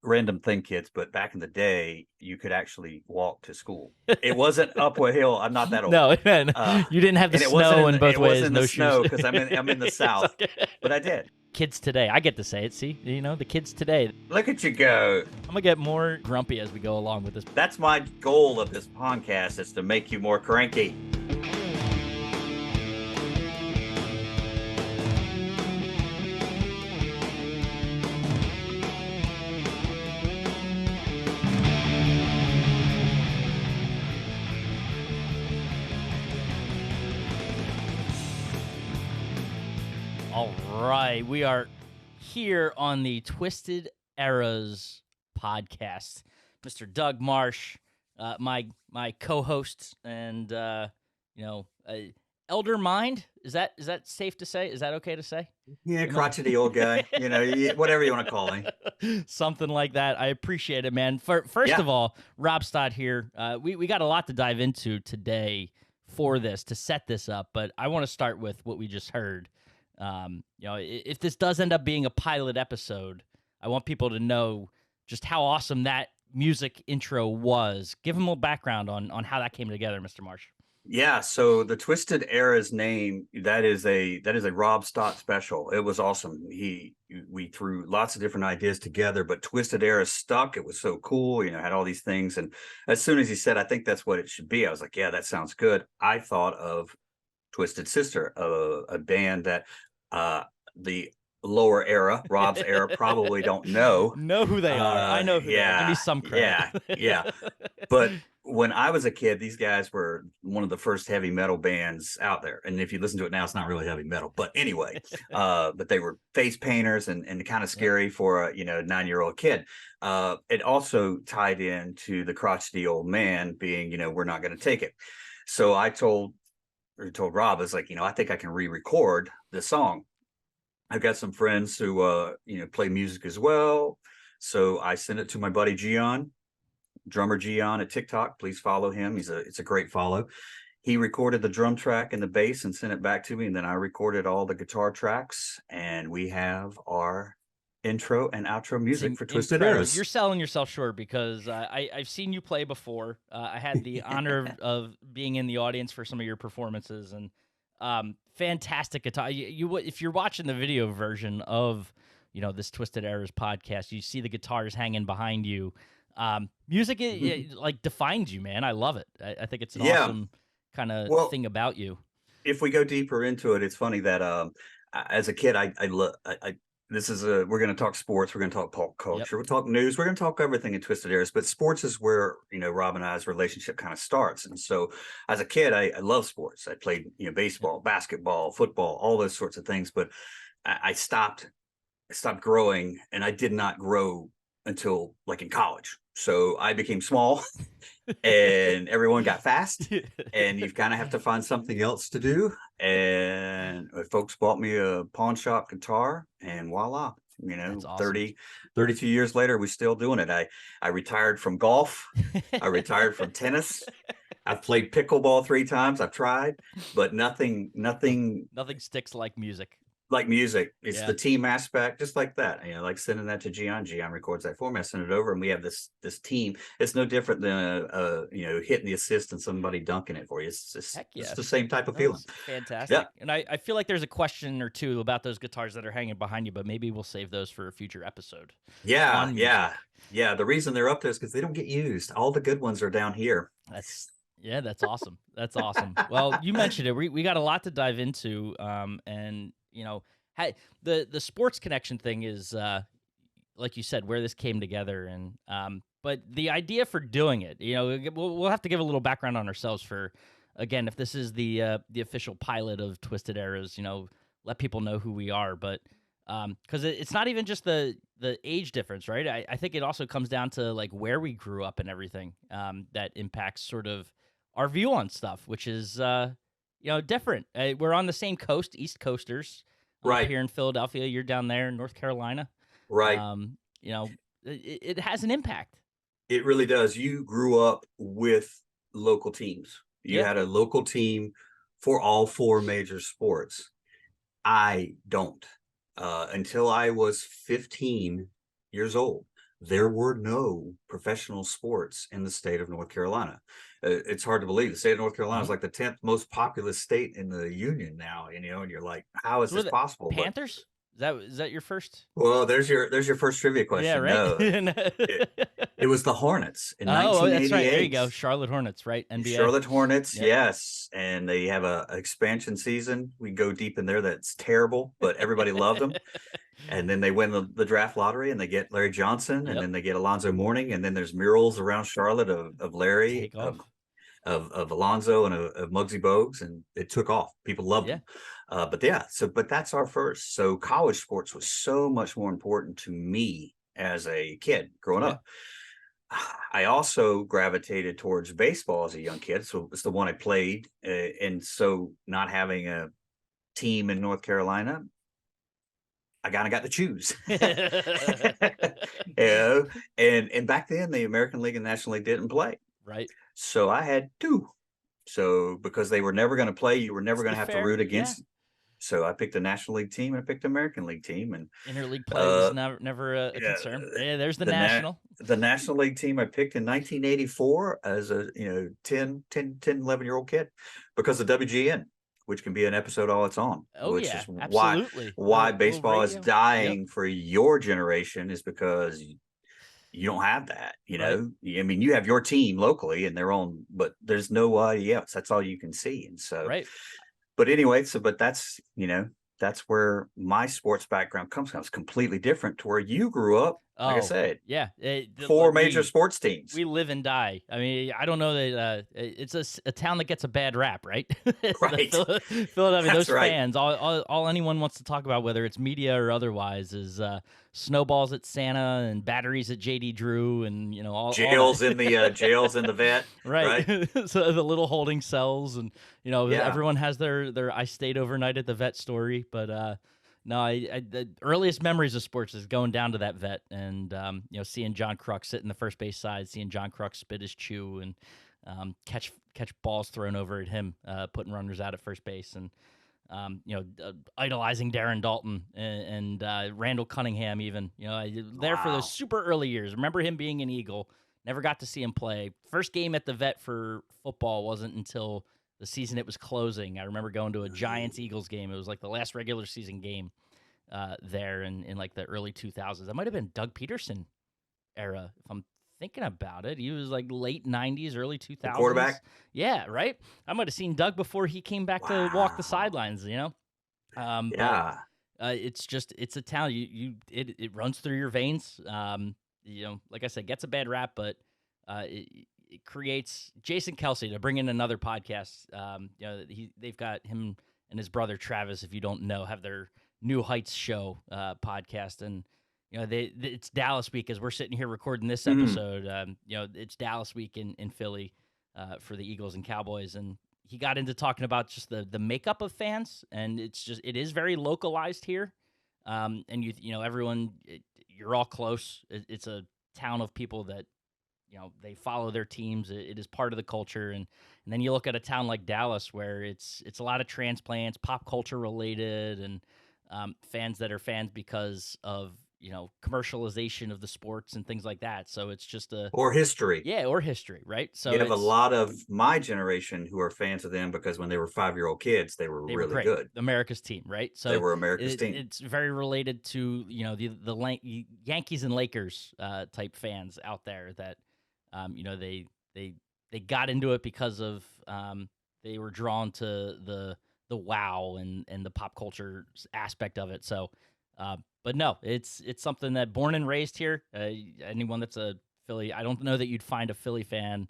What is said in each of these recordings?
random thing, kids, but back in the day, you could actually walk to school. It wasn't up a hill. I'm not that old. No, man, you didn't have the And it wasn't snow in in the, both it wasn't ways, in the no shoes. snow because I'm in the It's South, okay. but I did. Kids today, I get to say it. See, the kids today. Look at you go. I'm gonna get more grumpy as we go along with this. That's my goal of this podcast, is to make you more cranky. All right, we are here on the Twisted Eras podcast. Mr. Doug Marsh, my co-host, and elder mind. Is that safe to say? Is that okay to say? Yeah, crotchety old guy. Whatever you want to call him. Something like that. I appreciate it, man. First of all, Rob Stott here. We got a lot to dive into today for this, to set this up, but I want to start with what we just heard. If this does end up being a pilot episode, I want people to know just how awesome that music intro was. Give them a little background on how that came together, Mr. Marsh. Yeah, so the Twisted Era's name, that is a Rob Stott special. It was awesome. We threw lots of different ideas together, but Twisted Era stuck. It was so cool, had all these things. And as soon as he said, I think that's what it should be, I was like, yeah, that sounds good. I thought of Twisted Sister, a band that the lower era, Rob's era, probably don't know who they are. I know who they are. Give me some credit. Yeah. But when I was a kid, these guys were one of the first heavy metal bands out there. And if you listen to it now, it's not really heavy metal. But anyway, but they were face painters and kind of scary for a 9-year-old kid. It also tied into the crotchety old man being, we're not going to take it. So I told Rob, I was like, I think I can re-record this song. I've got some friends who, play music as well. So I sent it to my buddy Gian, drummer Gian at TikTok. Please follow him. It's a great follow. He recorded the drum track and the bass and sent it back to me. And then I recorded all the guitar tracks, and we have our intro and outro music for Twisted Eras. You're selling yourself short, because I've seen you play before. I had the honor of being in the audience for some of your performances, and fantastic guitar. If you're watching the video version of this Twisted Eras podcast, you see the guitars hanging behind you. Music like defines you, man. I love it. I think it's an awesome kind of thing about you. If we go deeper into it, it's funny that as a kid, we're going to talk sports, we're going to talk pop culture, we'll talk news, we're going to talk everything in Twisted Eras, but sports is where Rob and I's relationship kind of starts. And so as a kid, I love sports. I played baseball, basketball, football, all those sorts of things, but I stopped growing, and I did not grow until like in college. So I became small and everyone got fast, and you kind of have to find something else to do. And folks bought me a pawn shop guitar, and voila, That's awesome. 32 years later, we're still doing it. I retired from golf. I retired from tennis. I've played pickleball 3 times. I've tried, but nothing sticks like music. It's the team aspect, just like that. Like sending that to Gian records that for me. I send it over, and we have this team. It's no different than hitting the assist and somebody dunking it for you. It's just it's the same type of feeling. Fantastic. Yeah. And I feel like there's a question or two about those guitars that are hanging behind you, but maybe we'll save those for a future episode. Yeah. The reason they're up there is because they don't get used. All the good ones are down here. That's awesome. That's awesome. Well, you mentioned it. We got a lot to dive into, and the sports connection thing is, like you said, where this came together. And but the idea for doing it, we'll have to give a little background on ourselves for, again, if this is the official pilot of Twisted Eras, let people know who we are. But because it's not even just the age difference, right? I think it also comes down to like where we grew up and everything that impacts sort of our view on stuff, which is different. We're on the same coast, East Coasters, right here in Philadelphia. You're down there in North Carolina, right? It has an impact. It really does. You grew up with local teams. You had a local team for all 4 major sports. I don't. Until I was 15 years old, there were no professional sports in the state of North Carolina. It's hard to believe. The state of North Carolina is Mhm. like the 10th most populous state in the union now, and and you're like, how is So were this the possible? But Panthers? Is that your first? well, there's your first trivia Yeah, question. right? No, it, it was the Hornets in Oh, that's right. There you 1988. go. Charlotte Hornets, right? NBA. Charlotte Hornets, Yep. yes, and they have a expansion season. We go deep in there. That's terrible, but everybody loved them. And then they win the draft lottery, and they get Larry Johnson, and Yep. then they get Alonzo Mourning, and then there's murals around Charlotte of Larry, Take off. of Alonzo, and of Muggsy Bogues, and it took off. People loved Yeah. them. But yeah, but that's our first. So college sports was so much more important to me as a kid growing Yeah. up. I also gravitated towards baseball as a young kid, so it's the one I played, and so not having a team in North Carolina, I kind of got to choose. Yeah, and back then the American League and National League didn't play, Right. so I had two. So because they were never going to play, you were never going Seems to have to fair. root Yeah. against. So I picked the National League team. I picked the American League team, and Interleague play was uh, never a yeah, concern. Yeah, there's the the national. the National League team I picked in 1984 as a 11-year-old kid because of WGN, which can be an episode all its own, Oh which yeah, is why absolutely. why Little baseball is radio. Yep. dying for your generation is because you don't have that. Right. I mean, you have your team locally and they're on, but there's nobody else. That's all you can see. And so, Right. but anyway, but that's where my sports background comes from. It's completely different to where you grew up. Like I Oh said, yeah. four major sports teams. We live and die. I mean, I don't know that it's a town that gets a bad rap, right? Right. Philadelphia, That's those right. fans, all anyone wants to talk about, whether it's media or otherwise, is snowballs at Santa and batteries at JD Drew, and all Jails in that. the vet, Right. right? So the little holding cells, and Yeah. everyone has their I stayed overnight at the vet story, but no, the earliest memories of sports is going down to that vet and seeing John Kruk sit in the first base side, seeing John Kruk spit his chew and catch balls thrown over at him, putting runners out at first base, and idolizing Darren Dalton and Randall Cunningham. Even there for those Wow. super early years. Remember him being an Eagle. Never got to see him play. First game at the vet for football wasn't until the season it was closing. I remember going to a Giants Eagles game. It was like the last regular season game there in like the early 2000s. That might have been Doug Peterson era, if I'm thinking about it. He was like late 90s, early The 2000s. quarterback. Yeah, right. I might have seen Doug before he came back to walk the Wow. sidelines. But Yeah. it's a talent. It runs through your veins. Like I said, gets a bad rap, but it creates Jason Kelsey to bring in another podcast. They've got him and his brother Travis. If you don't know, have their New Heights show podcast, and it's Dallas week as we're sitting here recording this Mhm. episode. It's Dallas week in Philly for the Eagles and Cowboys, and he got into talking about just the makeup of fans, and it is very localized here. And everyone, you're all close. It's a town of people that they follow their teams. It is part of the culture, and then you look at a town like Dallas where it's a lot of transplants, pop culture related, and fans that are fans because of commercialization of the sports and things like that. So it's just Or history. or history, right? So You have a it's lot of my generation who are fans of them because when they were 5-year-old kids, they were they were really great, good. America's team, right? They So were America's team. it's very related to Yankees and Lakers type fans out there that they got into it because of they were drawn to the wow and the pop culture aspect of it. So, but no, it's something that born and raised here. Anyone that's a Philly, I don't know that you'd find a Philly fan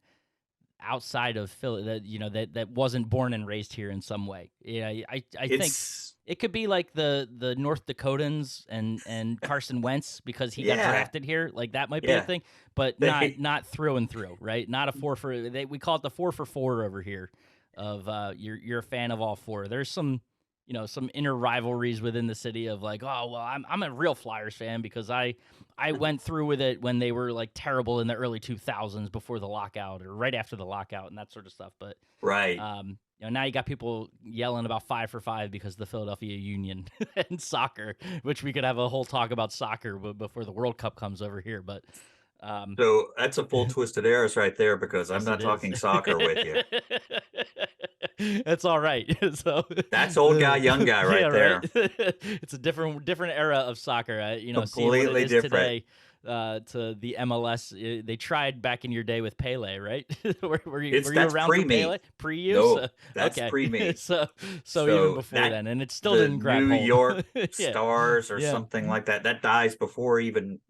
outside of Philly that wasn't born and raised here in some way. Yeah, I think It's it could be like the North Dakotans and Carson Wentz because he got yeah, drafted here. Like that might be a yeah. thing, but They not through and through, right? Not a we call it the 4 for 4 over here. Of you're a fan of all four. There's some some inner rivalries within the city of like, oh well, I'm a real Flyers fan because I went through with it when they were like terrible in the early 2000s before the lockout or right after the lockout and that sort of stuff. But Right. now you got people yelling about 5 for 5 because of the Philadelphia Union and soccer, which we could have a whole talk about soccer before the World Cup comes over here. But um, So that's a full twisted arrows right there because I'm yes, it not is. talking soccer with you. That's all right. So, That's old guy, young guy yeah, right right. there. It's a different era of soccer. Seeing what it Completely is different. today to the MLS. They tried back in your day with Pele, right? were you That's around pre for me. Pele? Pre you? No, So that's okay. pre me. So even So before that then, and it still the didn't grab New hold. York Yeah, Stars or yeah. something like that, that dies before I'm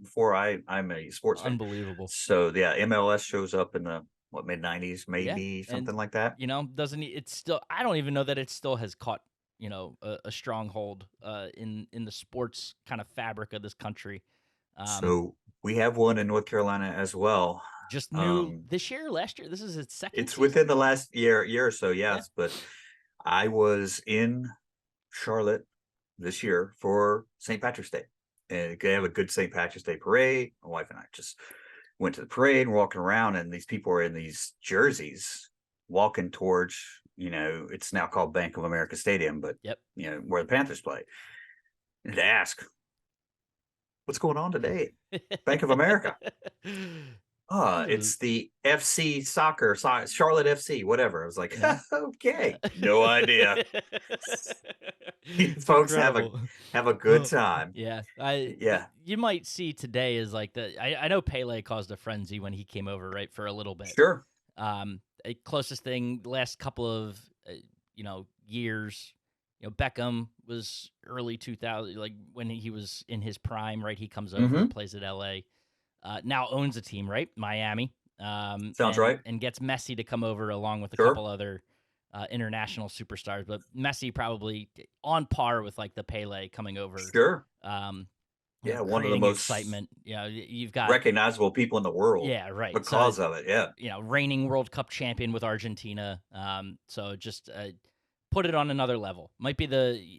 a sports fan. Unbelievable. So yeah, MLS shows up in the what mid-90s, Yeah, maybe and something like that. doesn't it still? I don't even know that it still has caught a stronghold in the sports kind of fabric of this country. Um, So we have one in North Carolina as well. just new Um, this year, last year. This is its second it's season. within the last year or so, Yeah. yes. But I was in Charlotte this year for St. Patrick's Day. And they have a good St. Patrick's Day parade. My wife and I just went to the parade and walking around, and these people are in these jerseys walking towards, it's now called Bank of America Stadium, but Yep. where the Panthers play. And to ask, what's going on today? Bank of America. Uh, It's the FC soccer, Charlotte FC, whatever. I was like, yeah. Yeah. okay, no idea. It's Folks incredible. have a good Uh, time. yeah, Yeah, you might see today is like I know Pele caused a frenzy when he came over, right, for a little bit. sure. Closest thing last couple of years, Beckham was early 2000, like when he was in his prime, right? He comes over, Hmm. plays at LA, now owns a team, right? Miami, Sounds right. and gets Messi to come over along with a Sure, couple other international superstars, but Messi probably on par with like the Pele coming over, sure. um, Yeah, one of the creating most excitement. You've got recognizable people in the world yeah, right. So because of it. Yeah, reigning World Cup champion with Argentina. So just put it on another level. Might be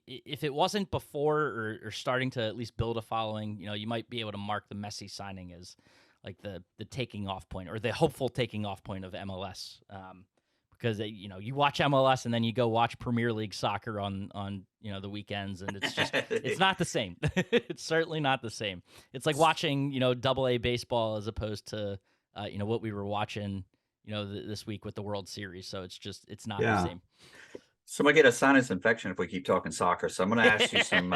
if it wasn't before or starting to at least build a following, you might be able to mark the Messi signing as like the taking off point or the hopeful taking off point of MLS. Because you watch MLS and then you go watch Premier League soccer on the weekends, and it's not the same. It's certainly not the same. It's like watching Double A baseball as opposed to what we were watching this week with the World Series. So it's not the yeah. same. So I'm gonna get a sinus infection if we keep talking soccer. So I'm gonna ask you some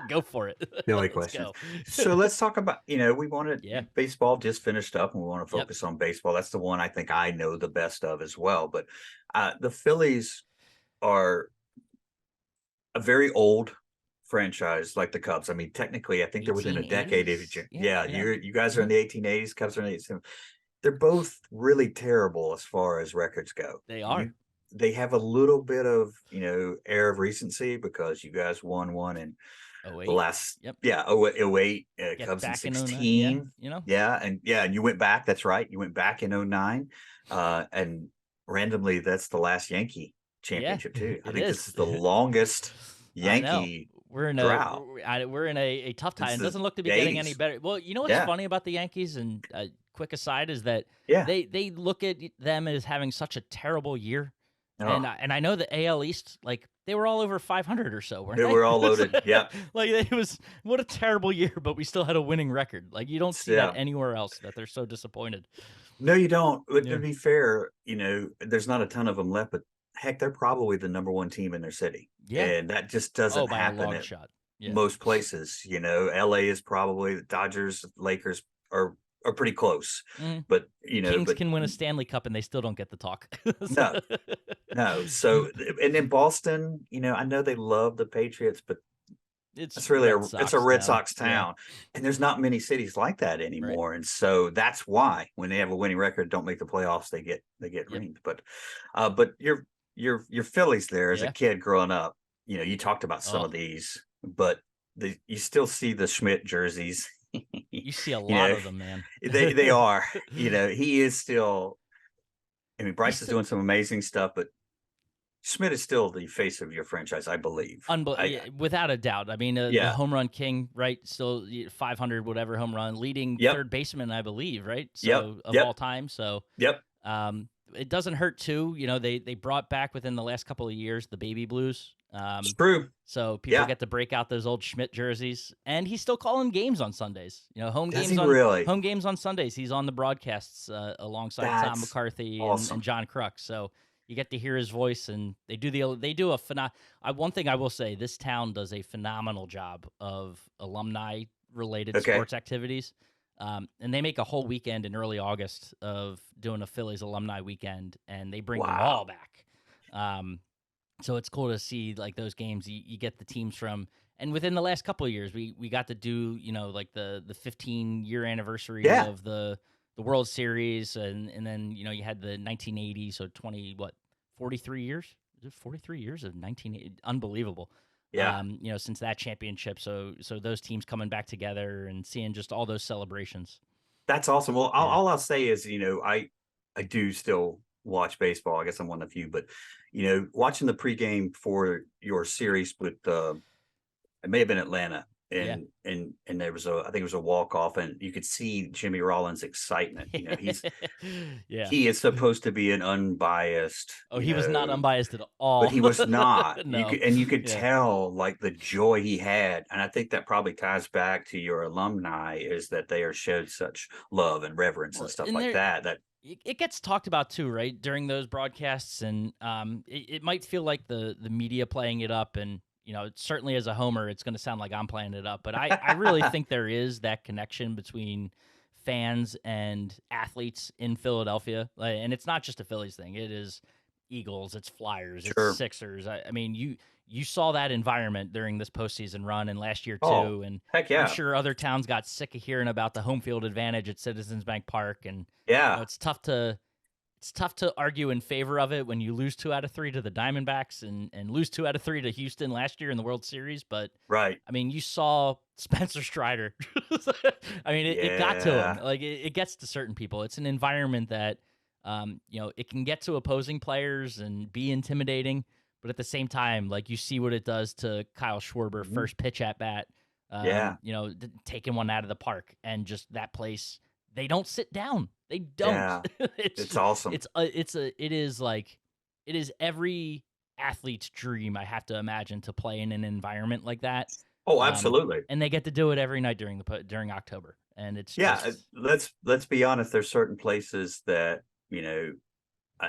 Go for it. silly Let's questions. go. So let's talk about, we wanted Yeah. baseball just finished up and we want to Yep. focus on baseball. That's the one I think I know the best of as well. But the Phillies are a very old franchise like the Cubs. I mean, technically, I think they're within a decade of each 1880s. other. Yeah. Yeah, Yeah. you guys are in the 1880s, Cubs are in the 80s. They're both really terrible as far as records go. They are. They have a little bit of, air of recency because you guys won one in Oh the 08. last, Yep. yeah, 08, Get Cubs in back in 09. Yeah. 16. Yeah, and you went back. That's right. You went back in 09. And randomly, that's the last Yankee Yeah. championship too. I It think this is. is the longest I know. Yankee We're in a drought we're in a tough time. since It the doesn't look to be getting any 80s. better. Well, you know what's Yeah, funny about the Yankees? And quick aside is that yeah. they look at them as having such a terrible year, Oh, and I know the AL East, like they were all over 500 or so, weren't they they? were all loaded. Yeah, Like it was what a terrible year, but we still had a winning record. Like you don't see that yeah. anywhere else. That they're so disappointed. No, you don't. But to Yeah. be fair, there's not a ton of them left. But heck, they're probably the number one team in their city, Yeah. and that just Oh, doesn't by a happen long at shot. Yeah. most places. LA is probably the Dodgers, Lakers are pretty close, Mhm. but Kings but can win a Stanley Cup and they still don't get the talk. So- no, no. So and in Boston, I know they love the Patriots, but It's it's really Red it's a Sox Red town. Sox Yeah. town, and there's not many cities like that Right. anymore. And so that's why when they have a winning record, don't make the playoffs, they get Yep. ringed. But your Phillies there as a Yeah. kid growing up, you talked about some Oh, of these, but you still see the Schmidt jerseys. you see a you lot know of them, man. they are. He is still. I mean, You Bryce is still doing some amazing stuff, but Schmidt is still the face of your franchise, I believe. Yeah, without a doubt. I mean, the Yeah. home run king, right? Still 500 whatever home run, leading Yep. third baseman, I believe, right? Yep. So of Yep. all time. So Yep. it doesn't hurt too. You know, they brought back within the last couple of years the baby blues. It's true. So people Yeah. get to break out those old Schmidt jerseys, and he's still calling games on Sundays. You know, Does he really? home games on Sundays. He's on the broadcasts alongside Tom That's McCarthy and awesome. John Crux. So you get to hear his voice, and they do a one thing I will say: this town does a phenomenal job of alumni related Okay. sports activities. And they make a whole weekend in early August of doing a Phillies alumni weekend, and they bring them all Wow. back. So it's cool to see like those games. You get the teams from, and within the last couple of years, we got to do like the 15-year anniversary Yeah. of the World Series, and then you had the 1980, so 43 years. Is it 43 years of 1980? Unbelievable. Yeah. Since that championship, so those teams coming back together and seeing just all those celebrations. That's awesome. Well, Yeah. all I'll say is, I do still watch baseball. I guess I'm one of the few, but watching the pregame for your series with it may have been Atlanta, Yeah. and there was I think it was a walk off, and you could see Jimmy Rollins' excitement. Yeah. He is supposed to be an unbiased, Oh, he was not unbiased at all. but he was not. No. You could Yeah. tell like the joy he had, and I think that probably ties back to your alumni is that they are showed such love and reverence and Well, stuff and like there that. That it gets talked about too, right? During those broadcasts, and it might feel like the media playing it up, and certainly as a homer, it's going to sound like I'm playing it up, but I really think there is that connection between fans and athletes in Philadelphia, and it's not just a Phillies thing. It is Eagles, it's Flyers, it's sure. Sixers. I mean, you saw that environment during this postseason run and last year Oh, too, and heck I'm yeah, sure other towns got sick of hearing about the home field advantage at Citizens Bank Park, and yeah, it's tough to argue in favor of it when you lose 2 out of 3 to the Diamondbacks and lose 2 out of 3 to Houston last year in the World Series. But right, I mean, you saw Spencer Strider. I mean, it got to him. yeah, Like it gets to certain people. It's an environment that, it can get to opposing players and be intimidating. But at the same time, like you see what it does to Kyle Schwarber mhm, first pitch at bat. yeah, Taking one out of the park, and just that place. They don't sit down. They don't. yeah. It's awesome. It is like it is every athlete's dream. I have to imagine to play in an environment like that. Oh, Um, absolutely. and they get to do it every night during October, and it's Yeah, just let's be honest. There's certain places that uh,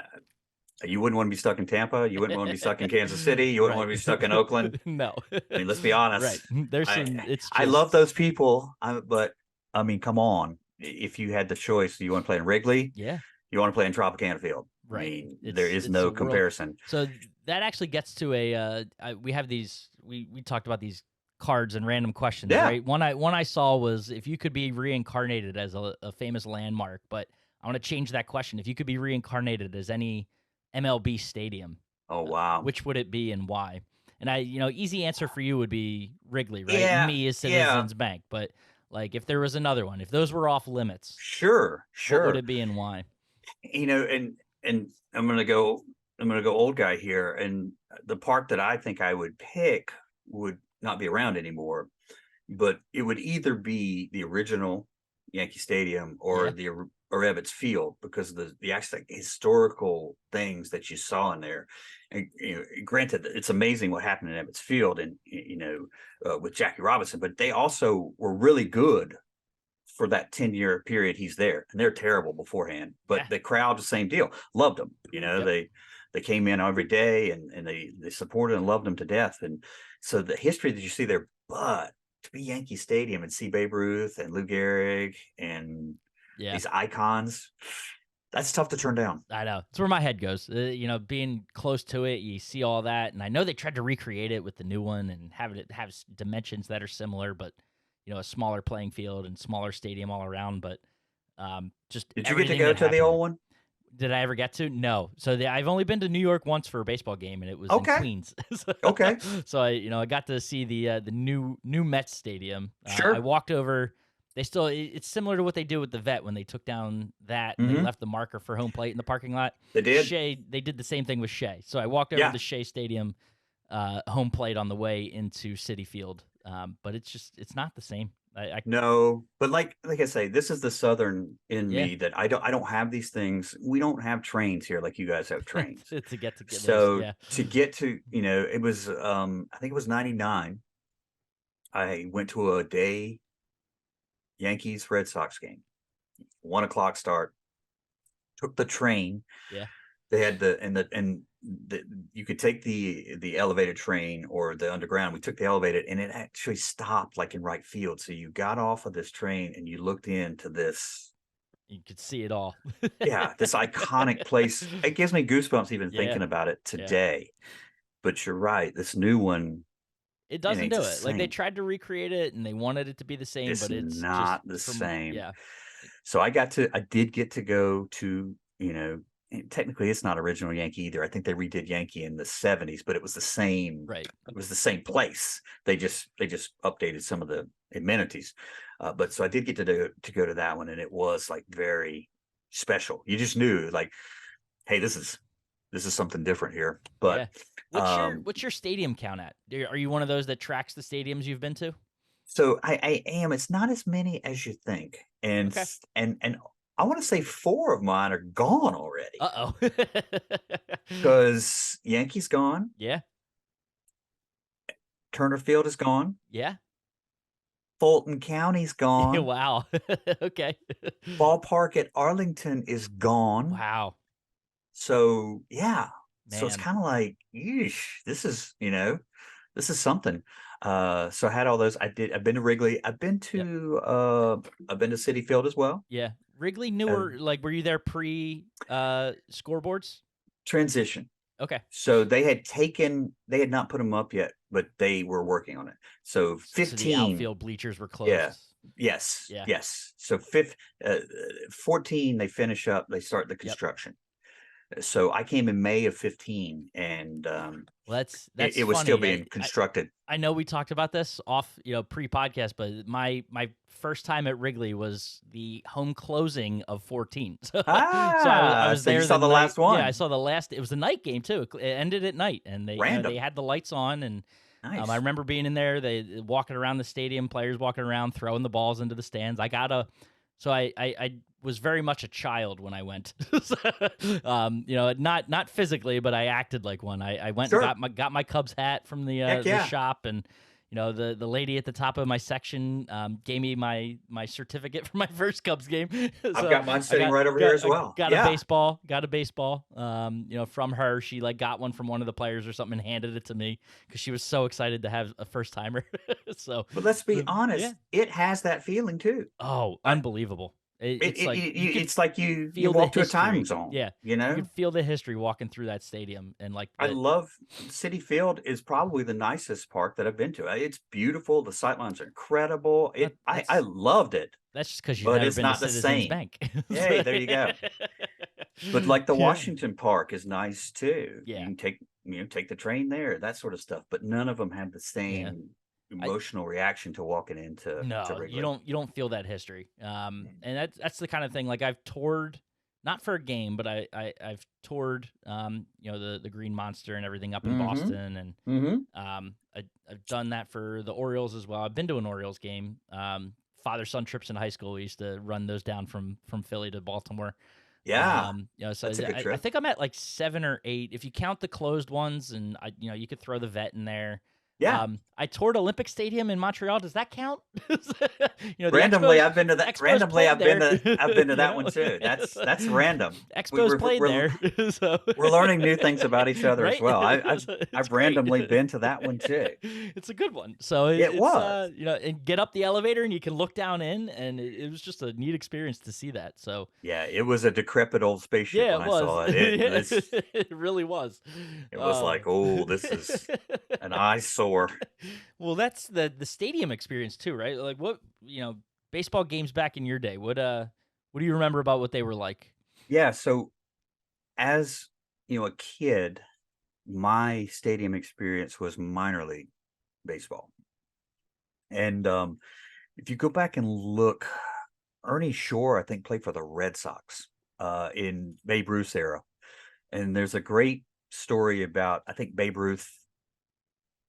you wouldn't want to be stuck in Tampa. You wouldn't want to be stuck in Kansas City. You wouldn't right. want to be stuck in Oakland. No, I mean, let's be honest. right. There's I some. It's I love just those people, but I mean, come on. If you had the choice, you want to play in Wrigley, yeah. you want to play in Tropicana Field. I Right. mean, there is It's a no world. comparison. So that actually gets to we have these we talked about these cards and random questions, Yeah. right? One I saw was if you could be reincarnated as a famous landmark, but I want to change that question. If you could be reincarnated as any MLB stadium, Oh wow. which would it be and why? And easy answer for you would be Wrigley, right? Yeah. Me as Yeah. Citizens Bank, but like if there was another one, if those were off limits, Sure. what would Sure. it be and why? And I'm gonna go old guy here, and the park that I think I would pick would not be around anymore, but it would either be the original Yankee Stadium or Yeah. or Ebbets Field because of the actual historical things that you saw in there. And granted, it's amazing what happened in Ebbets Field, and with Jackie Robinson, but they also were really good for that 10-year period he's there, and they're terrible beforehand. But Yeah. the crowd, the same deal, loved them. Yep. They came in every day, and they supported and loved him to death. And so the history that you see there, but to be Yankee Stadium and see Babe Ruth and Lou Gehrig and Yeah. these icons, that's tough to turn down. I know. It's where my head goes. Being close to it, you see all that, and I know they tried to recreate it with the new one and have it have dimensions that are similar, but a smaller playing field and smaller stadium all around. But just Did you get to everything go that to the happened old there. one? Did I ever get to? No. So I've only been to New York once for a baseball game, and it was in Okay. Queens. So, Okay. so I got to see the new Mets stadium. I Sure. walked over. They still it's similar to what they did with the vet when they took down that and they Hmm. left the marker for home plate in the parking lot. They did. They did the same thing with Shea. So I walked over to Yeah. the Shea Stadium home plate on the way into City Field. But it's not the same. I No, but like I say, this is the Southern in yeah, me that I don't have these things. We don't have trains here like you guys have trains. to get those. So Yeah, to get to, it was I think it was 99. I went to a day Yankees Red Sox game, 1 o'clock start, took the train. yeah. They had you could take the elevated train or the underground. We took the elevated and it actually stopped like in right field. So you got off of this train and you looked into this, You could see it all. yeah, this iconic place. It gives me goosebumps even Yeah, thinking about it yeah. today. But you're right, this new one, It it doesn't ain't the do it. Like they same. tried to recreate it and they wanted it to be the same, It's but it's just not the from same. yeah. So I did get to go to, and technically it's not original Yankee either. I think they redid Yankee in the 70s, but Right. it was the same place. They just updated some of the amenities. But so I did get to go to that one, and it was like very special. You just knew like, hey, this is something different here. But Yeah. um What's your stadium count at? Are you one of those that tracks the stadiums you've been to? so I am. It's not as many as you think, Okay. and I want to say four of mine are gone already Uh-oh. because Yankees gone, Yeah. Turner Field is gone, Yeah. Fulton County's gone, Wow. Okay. ballpark at Arlington is gone. Wow. So yeah, so it's Man. kind of like, yeesh, this is something. So I had all those. I've been to Wrigley. Yep. I've been to City Field as well. Yeah. Wrigley Uh, newer, like were you there pre scoreboards? Transition. Okay. So they had not put them up yet, but they were working on it. So So the 15, outfield bleachers were yeah, closed. yes, Yeah. yes. So 14, they finish up, they start the Yep. construction. So I came in May of 15, and Well, it, that's it was still funny. being constructed. I know we talked about this off, pre-podcast, but my first time at Wrigley was the home closing of 14. So I was So you there saw the the night. last Yeah, I one. saw the last. It was a night game too. It ended at night, and they Random. had the lights on, and I Nice. remember being in there. They walking around the stadium, players walking around, throwing the balls into the stands. So I was very much a child when I went. Not physically, but I acted like one. I went and Sure. got my Cubs hat from Heck the yeah. shop, and the lady at the top of my section gave me my certificate for my first Cubs game. I've So got mine sitting right over here as I well. Yeah. got a baseball. From her. She like got one from one of the players or something and handed it to me because she was so excited to have a first timer. so But let's be yeah. honest, it has that feeling too. Oh, I, unbelievable. It's it like you could it's like you feel the walk to a time history. zone, Yeah. You could feel the history walking through that stadium and like I the love City Field is probably the nicest park that I've been to. It's beautiful. The sightlines are incredible. I loved it, that's just because you've but never it's been to not the Citizens same. Bank. Hey, there you go. But like the Yeah. Washington Park is nice too. Yeah. You can take the train there, that sort of stuff. But none of them have the Yeah. same I emotional reaction to walking into No, Wrigley. you don't feel that history. And that's the kind of thing like I've toured not for a game, but I've toured the Green Monster and everything up in Mm-hmm. Boston and Mm-hmm. I've done that for the Orioles as well. I've been to an Orioles game. Father son trips in high school. We used to run those down from Philly to Baltimore. Yeah, So that's a good I trip. think I'm at like 7 or 8 if you count the closed ones, and you could throw the vet in there. Yeah. I toured Olympic Stadium in Montreal. Does that count? The Randomly, Expos I've been to that. Expos Randomly, played there. I've been to that one too. That's random. We, Expos played we're there. So we're learning new things about each other as right? well. It's I've great. randomly been to that one too. It's a good one. So It it's was. and get up the elevator and you can look down in, and it was just a neat experience to see that. So Yeah, it was a decrepit old spaceship yeah, when it I was. saw it. Yeah, it really was. It was like, Oh. oh, this is an eyesore. Well, that's the stadium experience too, right? Like what baseball games back in your day. What do you remember about what they were like? Yeah, so as a kid, my stadium experience was minor league baseball. And If you go back and look, Ernie Shore, I think, played for the Red Sox in Babe Ruth's era. And there's a great story about, I think, Babe Ruth,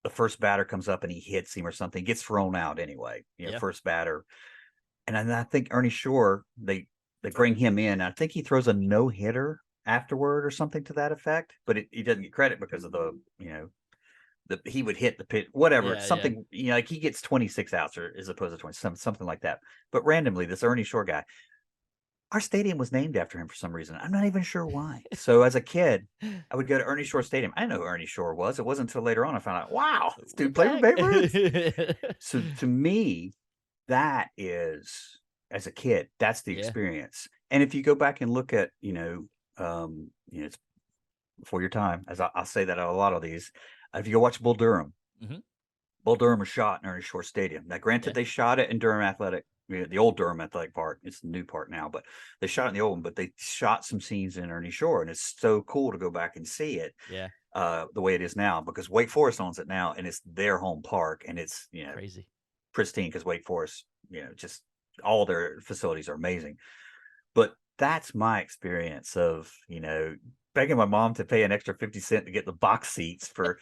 the first batter comes up and he hits him or something, gets thrown out anyway, Yeah. first batter. And then I think Ernie Shore, they bring him in. I think he throws a no hitter afterward or something to that effect, but he doesn't get credit because of he would hit the pit, whatever, Yeah. Yeah. something, like he gets 26 outs or as opposed to 20, something like that. But randomly, this Ernie Shore guy, our stadium was named after him for some reason. I'm not even sure why. So as a kid, I would go to Ernie Shore Stadium. I didn't know who Ernie Shore was. It wasn't until later on I found out, wow, this dude What the played for Babe Ruth. heck? So to me, that is, as a kid, that's the Yeah. experience. And if you go back and look at, it's before your time, as I'll say that on a lot of these. If you go watch Bull Durham, Hmm. Bull Durham was shot in Ernie Shore Stadium. Now, granted, Yeah. they shot it in Durham Athletic, the old Durham Athletic Park. It's the new park now, but they shot it in the old one. But they shot some scenes in Ernie Shore, and it's so cool to go back and see it Yeah. the way it is now, because Wake Forest owns it now, and it's their home park, and it's Crazy. pristine because Wake Forest, just all their facilities are amazing. But that's my experience of begging my mom to pay an extra 50 cents to get the box seats for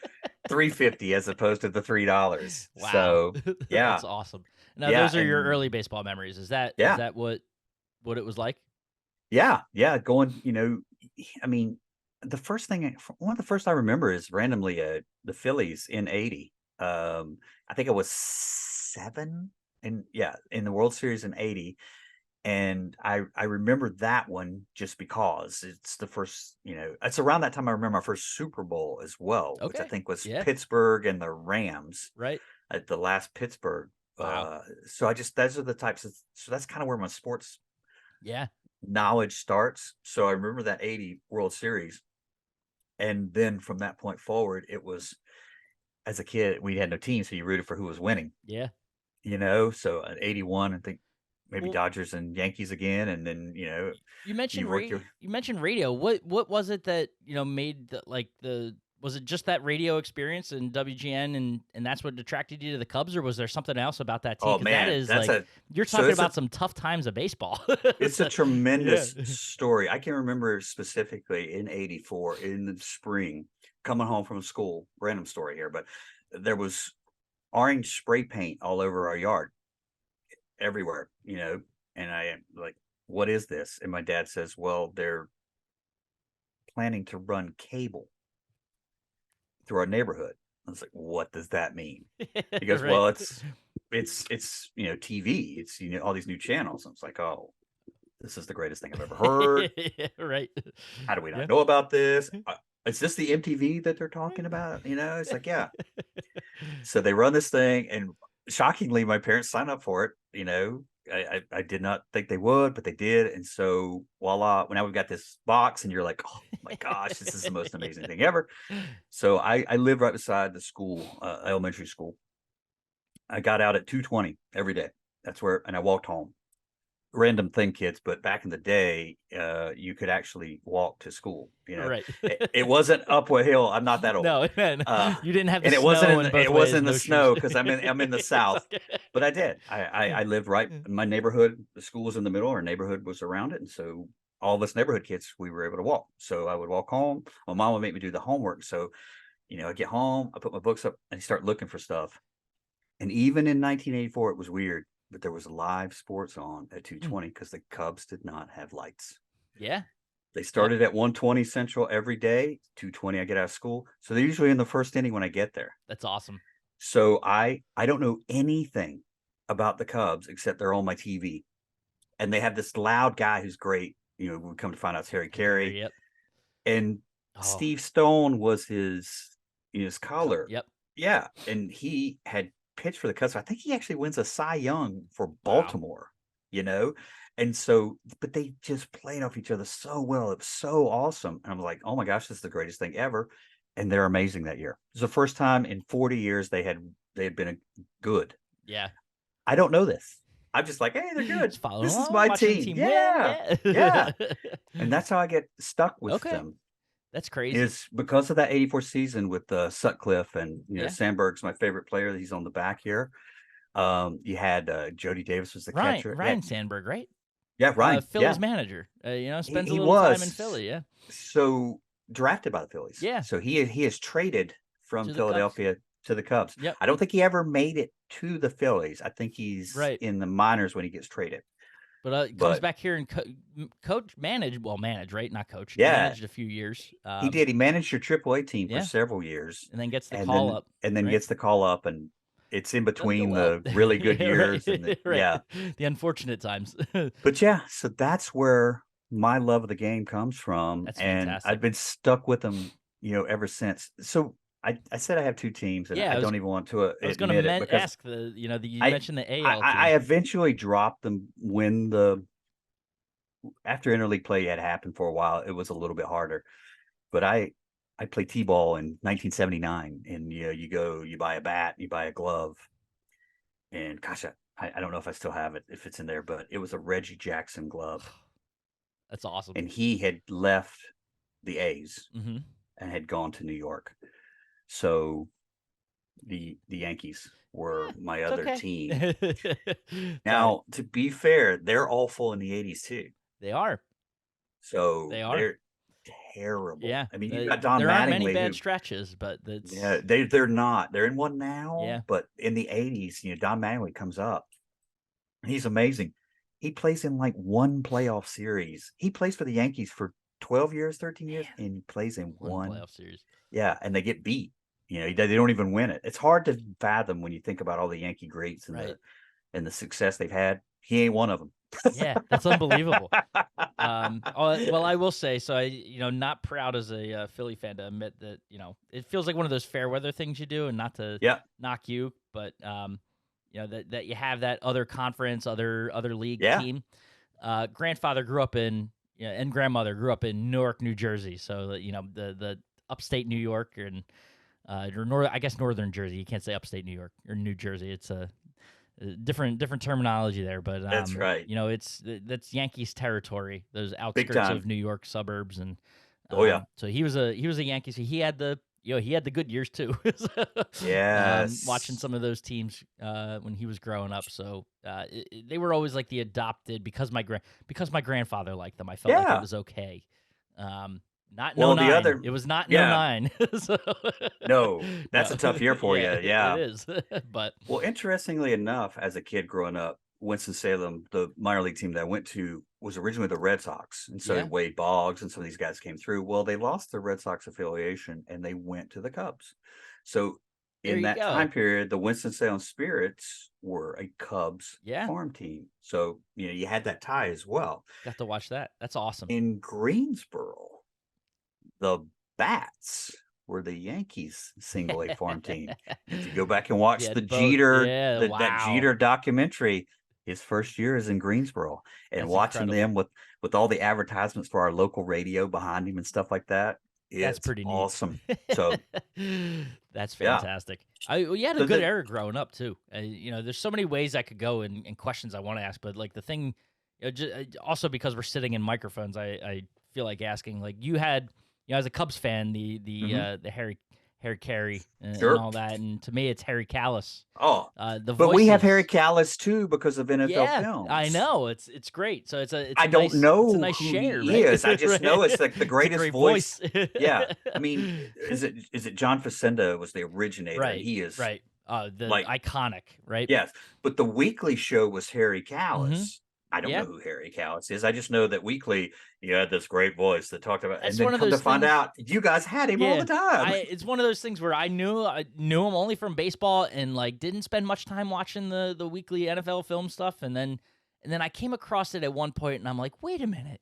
$3.50 as opposed to the $3. Wow. So yeah, That's awesome. Now yeah, those are your and early baseball memories. Is yeah, that what it was like? yeah. Going, I mean, one of the first I remember is randomly the Phillies in '80. I think I was 7, and yeah, in the World Series in '80. And I remember that one just because it's the first, it's around that time I remember my first Super Bowl as well, which I Okay. think was Yeah. Pittsburgh and the Rams Right. at the last Pittsburgh. Wow. So those are the types of, so that's kind of where my sports Yeah. knowledge starts. So I remember that '80 World Series. And then from that point forward, it was, as a kid, we had no team, so you rooted for who was winning, Yeah. So at '81, I think maybe Well, Dodgers and Yankees again. And then, you work your, you mentioned radio. What was it that, made the was it just that radio experience in WGN and that's what attracted you to the Cubs, or was there something else about that team? oh Because that man, is like you're so talking about some tough times of baseball. it's a Yeah. tremendous story. I can remember specifically in '84 in the spring, coming home from school, random story here, but there was orange spray paint all over our yard everywhere, and I am like, what is this? And my dad says, well, they're planning to run cable through our neighborhood. I was like, what does that mean? He goes, Right. well, it's TV. It's all these new channels. I was like, oh, this is the greatest thing I've ever heard. Right. How do we Yeah. not know about this? Is this the MTV that they're talking about? It's like, yeah. So they run this thing, and shockingly, my parents signed up for it. I did not think they would, but they did. And so voila, now we've got this box, and you're like, oh my gosh, this is the most amazing thing ever. So I live right beside the school, elementary school. I got out at 2:20 every day. And I walked home. Random thing, kids, but back in the day, you could actually walk to school. Right. It wasn't up a hill. I'm not that old, No, man, uh, you didn't have the and it wasn't snow in both it wasn't ways, in the no shoes. snow because I'm in the South, Okay. but I did. I lived right in my neighborhood. The school was in the middle. Our neighborhood was around it, and so all of us neighborhood kids, we were able to walk. So I would walk home. My mom would make me do the homework. So I get home, I put my books up, and start looking for stuff. And even in 1984, it was weird, but there was live sports on at Mm. 2:20 because the Cubs did not have lights. Yeah. They Yep. started at 1:20 Central every day. 2:20, I get out of school. So they're usually in the first inning when I get there. That's awesome. So I don't know anything about the Cubs except they're on my TV. And they have this loud guy who's great. We come to find out it's Harry Hey, Gary, Carey. yep. And Oh, Steve Stone was his color. yep. Yeah, and he had pitched for the Cubs. I think he actually wins a Cy Young for Wow. Baltimore, you know? And so, but they just played off each other so well. It was so awesome. And I'm like, oh my gosh, this is the greatest thing ever. And they're amazing that year. It was the first time in 40 years they had been good. Yeah. I don't know this. I'm just like, hey, they're good. Just following This is along, my watching the team. team win. Yeah. Yeah. Yeah. And that's how I get stuck with Okay. them. That's crazy. Is because of that '84 season with Sutcliffe and Yeah. Sandberg's my favorite player. He's on the back here. You had Jody Davis was the Ryan catcher. Ryan Sandberg, right? Yeah, Ryan. Philly's Yeah, manager. Spends a he little time in was Philly. Yeah, so drafted by the Phillies. yeah, So he is traded from to the Cubs. Philadelphia to the Cubs. Yep, I don't think he ever made it to the Phillies. I think he's right. in the minors when he gets traded. But comes But back here and coach manage, right? Not coach, yeah, managed a few years. he did. He managed your AAA team for Yeah, several years, and then gets the and call then up, and then right? gets the call up, and it's in Doesn't go between well. the really good Yeah, right, years and the right. yeah. The unfortunate times. But yeah, so that's where my love of the game comes from, That's and fantastic. I've been stuck with them, ever since. So I said I have two teams, and Yeah, I don't even want to I was gonna admit it because ask you I mentioned the I, AL I team. eventually dropped them when the after interleague play had happened for a while. It was a little bit harder, but I played t-ball in 1979, and you go, you buy a bat, you buy a glove, and gosh, I don't know if I still have it, if it's in there, but it was a Reggie Jackson glove, That's awesome. and he had left the A's Hmm. and had gone to New York. So the Yankees were my It's other okay. team. It's all right. Now, to be fair, they're awful in the 80s too. They are. So They are. they're terrible. Yeah. I mean, you've got Don There aren't many Mattingly bad who stretches, but yeah, that's they're not. They're in one now, yeah. but in the 80s, Don Mattingly comes up. He's amazing. He plays in like one playoff series. He plays for the Yankees for 12 years, 13 years, Man, and he plays in one one. playoff series. Yeah, and they get beat. They don't even win it. It's hard to fathom when you think about all the Yankee greats Right. and the success they've had. He ain't one of them. Yeah, that's unbelievable. Well, I will say, so not proud as a Philly fan to admit that, it feels like one of those fair weather things you do, and not to Yeah, knock you, but that you have that other conference, other league yeah. team. Grandfather grew up in, and grandmother grew up in Newark, New Jersey. So the upstate New York and I guess northern Jersey. You can't say upstate New York or New Jersey. It's a different terminology there, but That's right. that's Yankees territory, those Big outskirts time. of New York suburbs, and Oh yeah. so he was a Yankees. He had the good years too. Watching Yes. some of those teams when he was growing up, so they were always like the adopted because my grandfather liked them. I felt like it Yeah. was okay. Not in Well, the '09. other It was not in yeah. '09. So No, that's a no, tough year for yeah, you. it Yeah. is. But Well, interestingly enough, as a kid growing up, Winston-Salem, the minor league team that I went to, was originally the Red Sox. And so yeah, Wade Boggs and some of these guys came through. Well, they lost their Red Sox affiliation and they went to the Cubs. So there in you that time go. period, the Winston-Salem Spirits were a Cubs Yeah. farm team. So, you had that tie as well. Got to watch that. That's awesome. In Greensboro, the Bats were the Yankees single A farm team. If you go back and watch Yeah, the both. Jeter, Yeah, that wow. Jeter documentary, his first year is in Greensboro, and That's watching them incredible. with all the advertisements for our local radio behind him and stuff like that, That's it's pretty neat. awesome. So That's yeah, fantastic. You had a so good the era growing up too. There's so many ways I could go and questions I want to ask, but like the thing, also because we're sitting in microphones, I feel like asking. Like you had, as a Cubs fan, mhm, the Harry Carey and sure. all that, and to me, it's Harry Callis. Oh, The but we have Harry voices. Callis too because of NFL Yeah, I Films. know. It's great. So I don't it's a know nice who share, he right? is. I just know Right. it's like the It's a greatest great voice. voice. Yeah. I mean, is it John Facenda was the originator, and Right, he is right. The like, iconic, right? yes. But the weekly show was Harry Hmm. Callis. I don't Yeah, know who Harry Callis is. I just know that weekly you had this great voice that talked about, and that's then one of come to those find things. out you guys had him all the Yeah, time. it's one of those things where I knew him only from baseball and like didn't spend much time watching the weekly NFL film stuff, and then I came across it at one point, and I'm like, wait a minute.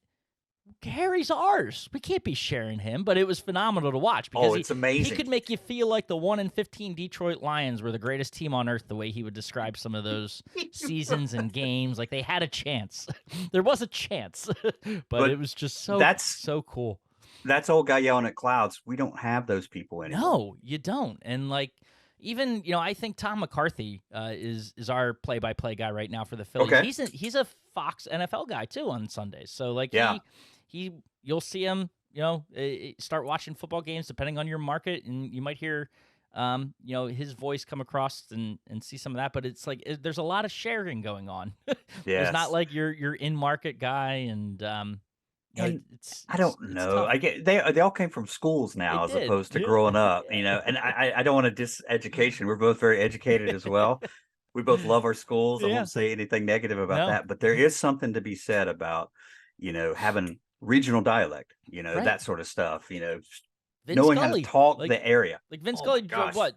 Harry's ours. We can't be sharing him, but it was phenomenal to watch because Oh, he it's he amazing. could make you feel like the 1 in 15 Detroit Lions were the greatest team on earth. The way he would describe some of those seasons and games, like they had a chance. There was a chance, but But it was just that's so cool. that's old guy yelling at clouds. We don't have those people anymore. No, you don't. And like even I think Tom McCarthy is our play-by-play guy right now for the Phillies. Okay. He's a Fox NFL guy too on Sundays. So like Yeah. he you'll see him start watching football games depending on your market, and you might hear his voice come across and see some of that. But it's like there's a lot of sharing going on. There's not Yes. like you're in market guy, and And it's I it's don't it's know. tough. I get they all came from schools They now as did, opposed to yeah, growing up, yeah. and I don't want to diss education. We're both very educated as well. We both love our schools. I Yeah, won't say anything negative about no, that, but there is something to be said about, having regional dialect, right. that sort of stuff, Vin knowing how to Scully, talk like the area. Vin Oh my Scully, gosh. what?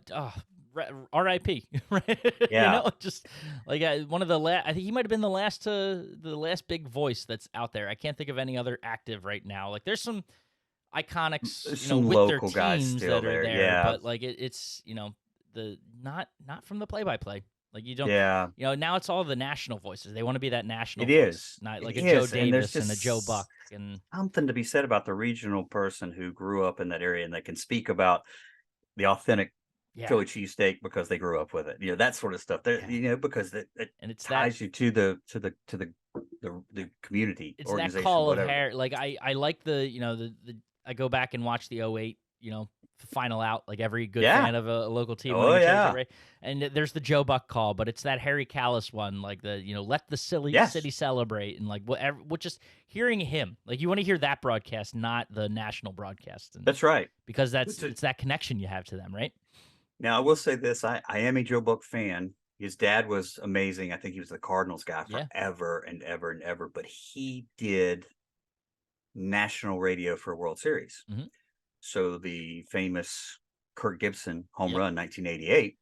R.I.P. Right? Yeah. Just like one of the last. I think he might have been the last big voice that's out there. I can't think of any other active right now. Like there's some iconics, There's some with their local guys teams still that are there. there, Yeah. but like it's the not from the play by play. Like you don't, Yeah. now it's all the national voices. They want to be that national It voice, is. not It like a Joe is. And there's Davis and a Joe just Buck and something to be said about the regional person who grew up in that area and they can speak about the authentic yeah, Philly cheesesteak because they grew up with it. That sort of stuff. There, yeah. because it And it's that ties you to the community it's that organization, call of whatever. hair. Like I like the I go back and watch the '08, final out, like every good Yeah. fan of a local team winning Oh a championship, yeah. right? And there's the Joe Buck call, but it's that Harry Callis one, like the let the silly Yes. city celebrate, and like whatever. Just hearing him, like you want to hear that broadcast, not the national broadcast, and That's right. because Which is, it's that connection you have to them, right? now I will say this: I am a Joe Buck fan. His dad was amazing. I think he was the Cardinals guy Yeah. forever and ever and ever. But he did national radio for a World Series. Hmm. So the famous Kirk Gibson home Yep. run, 1988.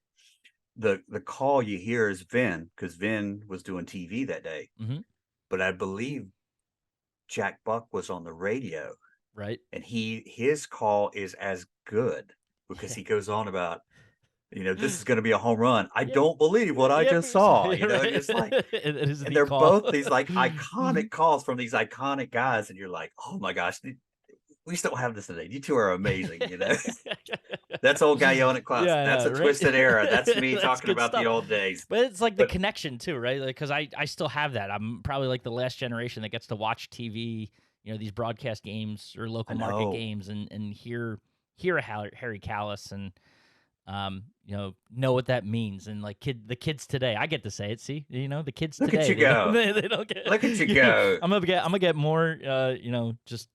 The call you hear is Vin because Vin was doing TV that day. Hmm. But I believe Jack Buck was on the radio, Right. and his call is as good because Yeah. he goes on about, this is going to be a home run. I Yep. don't believe what I Yep. just saw. And Right. it's like, It is and the they're call. both these like iconic calls from these iconic guys, and you're like, oh my gosh, we still have this today. You two are amazing. That's old guy yelling at clouds. Yeah, That's yeah, a right. twisted era. That's me That's talking good about the stuff. old days. But it's like the But connection too, right? Like, because I still have that. I'm probably like the last generation that gets to watch TV, these broadcast games or I local market know. games, and hear a Harry Callis, and know what that means. And like the kids today, I get to say it. See, the kids Look at today, you go. they don't get. Look at you go. I'm gonna get more, just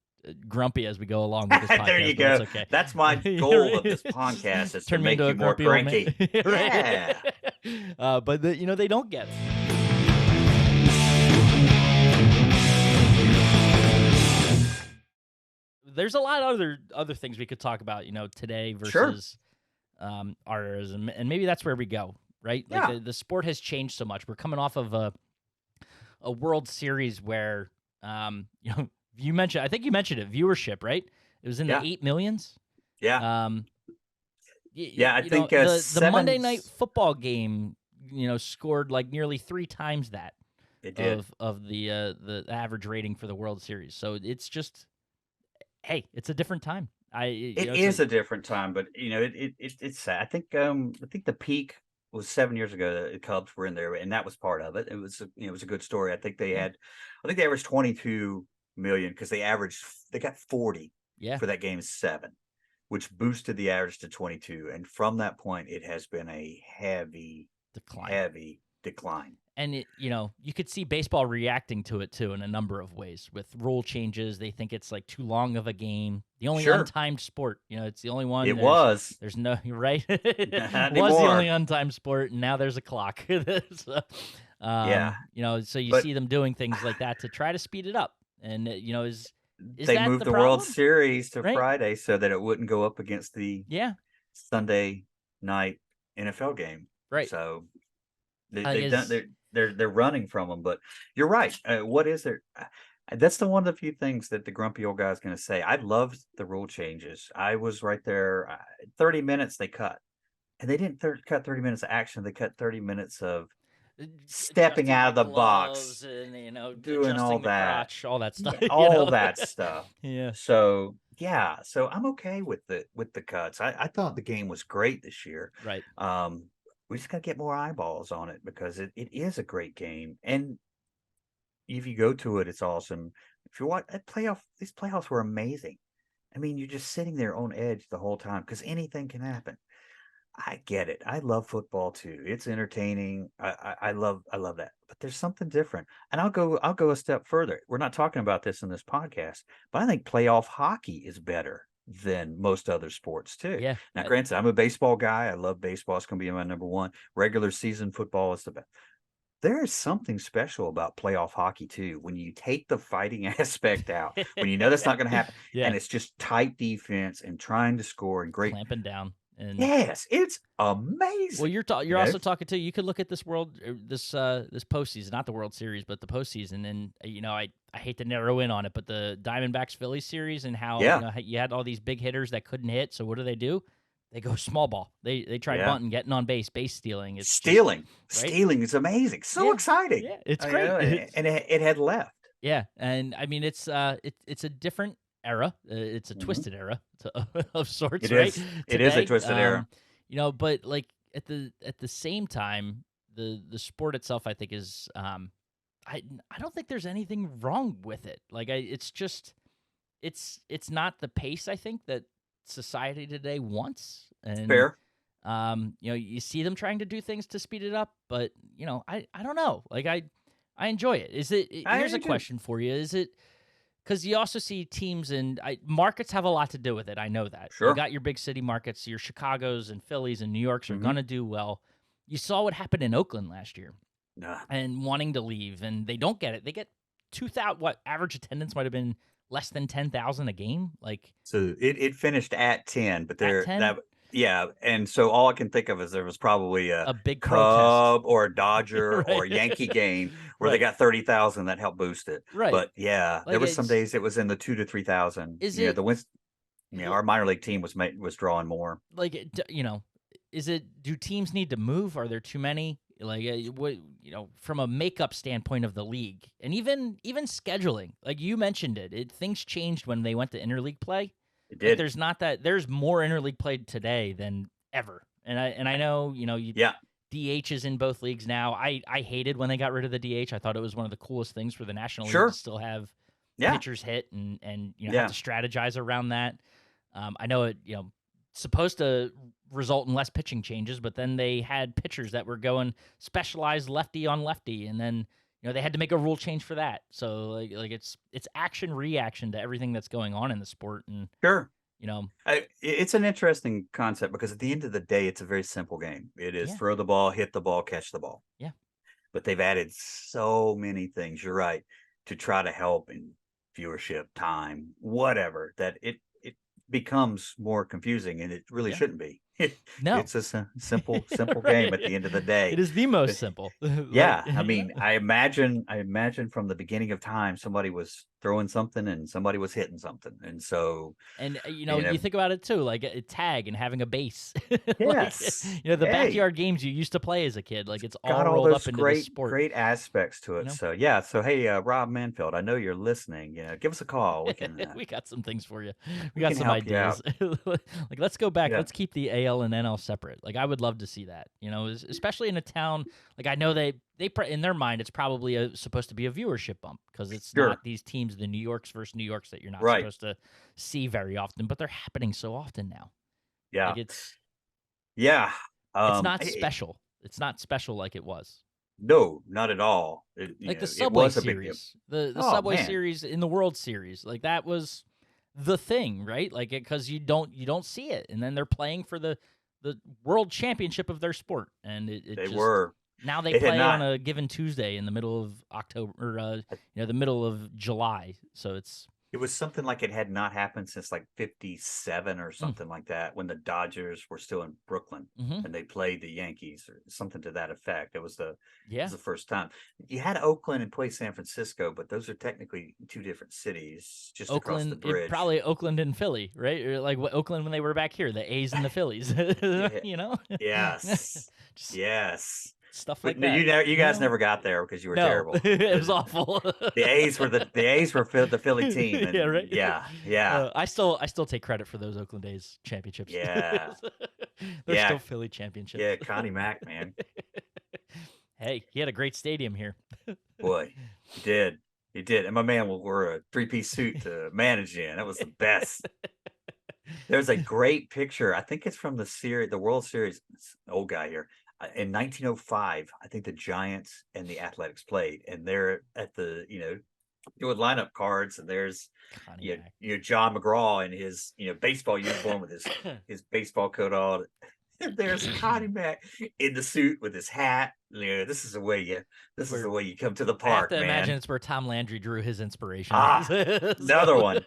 grumpy as we go along with this There you podcast, but that's go. okay. That's my Yeah, goal of this right. podcast is to Turn me make into a you more grumpy old man, cranky. right? Yeah. But they don't get it. There's a lot of other things we could talk about, today Sure. versus ours, and maybe that's where we go, right? Like Yeah. the sport has changed so much. We're coming off of a World Series where, I think you mentioned it, viewership, right? It was in the Yeah. 8 millions. Yeah. Um, Yeah. I think the Monday seven. night football game, scored like nearly 3 times that It did. of the average rating for the World Series. So it's just, hey, it's a different time. It It's is a different time, but it's sad. I think the peak was 7 years ago. The Cubs were in there, and that was part of it. It was a good story. yeah, I think they averaged 22 million because they got 40 yeah, for that game 7, which boosted the average to 22. And from that point, it has been a heavy, decline. heavy decline. And you could see baseball reacting to it too in a number of ways with rule changes. They think it's like too long of a game. The only Sure, untimed sport. It's the only one. it There's was. there's no right. Not Was the only anymore. untimed sport, and now there's a clock. So, Yeah, so you but see them doing things like that to try to speed it up. And is they that moved the the World problem? Series to Right? Friday so that it wouldn't go up against the Yeah. Sunday night NFL game. Right. So they've done Is they're running from them. But you're right. What is there? That's the one of the few things that the grumpy old guy is going to say. I loved the rule changes. I was right there. 30 minutes they cut, and they didn't cut 30 minutes of action. They cut 30 minutes of stepping adjusting out the of the gloves box, and doing all adjusting the that. crotch, all that stuff. Yeah, all that stuff. Yeah. So yeah, so I'm okay with the cuts. I thought the game was great this year. Right. Um, we just gotta get more eyeballs on it because it is a great game. And if you go to it, it's awesome. If you watch these playoffs were amazing. I mean, you're just sitting there on edge the whole time because anything can happen. I get it. I love football too. It's entertaining. I love that. But there's something different. And I'll go a step further. We're not talking about this in this podcast, but I think playoff hockey is better than most other sports too. Yeah. Now, granted, I'm a baseball guy. I love baseball. It's going to be my number one. Regular season football is the best. There is something special about playoff hockey too. When you take the fighting aspect out, when you know that's not going to happen, Yeah. and it's just tight defense and trying to score and great. Clamping down. And Yes, it's well, amazing. you're also talking to. You could look at this this postseason, not the World Series, but the postseason, and I hate to narrow in on it, but the Diamondbacks Phillies series and how Yeah, you had all these big hitters that couldn't hit. So what do? They go small ball. They try yeah. bunting, getting on base, base stealing. It's just Stealing, right. stealing is amazing. So Yeah, exciting. yeah, it's I great. know, and it had left. Yeah, and I mean it's a different era. It's a Mhm. twisted era of sorts, It right? is. It is a Today, twisted era. but like at the same time, the sport itself, I think is I don't think there's anything wrong with it. Like it's just it's not the pace I think that society today wants, and Fair. you see them trying to do things to speed it up, but I don't know. Like I enjoy it. I Here's do a too. question for you. Is it because you also see teams and markets have a lot to do with it. I know that. You Sure. got your big city markets, your Chicago's and Phillies and New York's are Hmm. going to do well. You saw what happened in Oakland last year Nah. and wanting to leave, and they don't get it. They get 2,000. What average attendance might have been less than 10,000 a game, like So it finished at 10, but at there 10. that yeah, and so all I can think of is there was probably a A big protest, Cub or a Dodger or right? a Yankee game where they Right, got 30,000 that helped boost it. right. But yeah, there Like was some it's days it was in the 2 to 3,000. is it Our minor league team was drawing more. like is it do teams need to move? Are there too many? Like what from a makeup standpoint of the league, and even scheduling, like you mentioned things changed when they went to interleague play. It Like did. there's more interleague played today than ever, and I know you Yeah, DH is in both leagues now. I hated when they got rid of the DH. I thought it was one of the coolest things for the National League to sure. still have Yeah, pitchers hit and have yeah, to strategize around that. I know it supposed to result in less pitching changes, but then they had pitchers that were going specialized lefty on lefty, and then they had to make a rule change for that. So like it's action reaction to everything that's going on in the sport, and sure. you know It's an interesting concept because at the end of the day, it's a very simple game. It is yeah throw the ball, hit the ball, catch the ball. yeah But they've added so many things, you're right, to try to help in viewership, time, whatever, that it becomes more confusing, and it really yeah shouldn't be. no It's a simple game at right. the end of the day. It is the most But simple. yeah, I mean, I imagine from the beginning of time, somebody was throwing something and somebody was hitting something, and so, And you you know think about it too, like a tag and having a base, like yes. the Hey. backyard games you used to play as a kid, like it's all Got all rolled up those into this great, sport. great aspects to You it. know, So yeah. So hey, Rob Manfield, I know you're listening. Give us a call. we got some things for you. We We got can some help you ideas. out. Like let's go back. Yeah, Let's keep the AL and NL separate. Like I would love to see that. Especially in a town like I know in their mind it's probably supposed to be a viewership bump because it's not sure. these teams, the New Yorks versus New Yorks that you're not Right. supposed to see very often, but they're happening so often now. Yeah. Like Yeah. it's not It, special. It's not special like it was. no, not at all. Like the It Subway was a big deal. series, the Oh Subway man. series in the World Series, like that was the thing, right? Like because you don't see it, and then they're playing for the World Championship of their sport, and it They just were. now they It had play on not. a given Tuesday in the middle of October or the middle of July, so it's It was something like it had not happened since like 57 or mm, something like that when the Dodgers were still in Brooklyn hmm and they played the Yankees or something to that effect. It was yeah. the first time. You had Oakland and play San Francisco, but those are technically two different cities just across the bridge. Probably Oakland and Philly, right? Or like Oakland when they were back here, the A's and the Phillies, Yeah. you know, Yes. just Yes. stuff But like no, that. you guys never got there because you were No, terrible. it was awful. The A's were the Philly team, Yeah, and right. yeah, I still take credit for those Oakland A's championships. yeah, They're yeah, still Philly championships. yeah. Connie Mack, man, Hey, he had a great stadium here. boy, he did, and my man wore a three-piece suit to manage in. That was the best. There's a great picture. I think it's from the World Series. It's an old guy here. In 1905, I think the Giants and the Athletics played, and they're at the doing lineup cards, and there's Connie Mack. John McGraw in his baseball uniform with his baseball coat on. And there's Connie Mack in the suit with his hat. This is the way you come to the I have park, to imagine man. it's where Tom Landry drew his inspiration. Another one.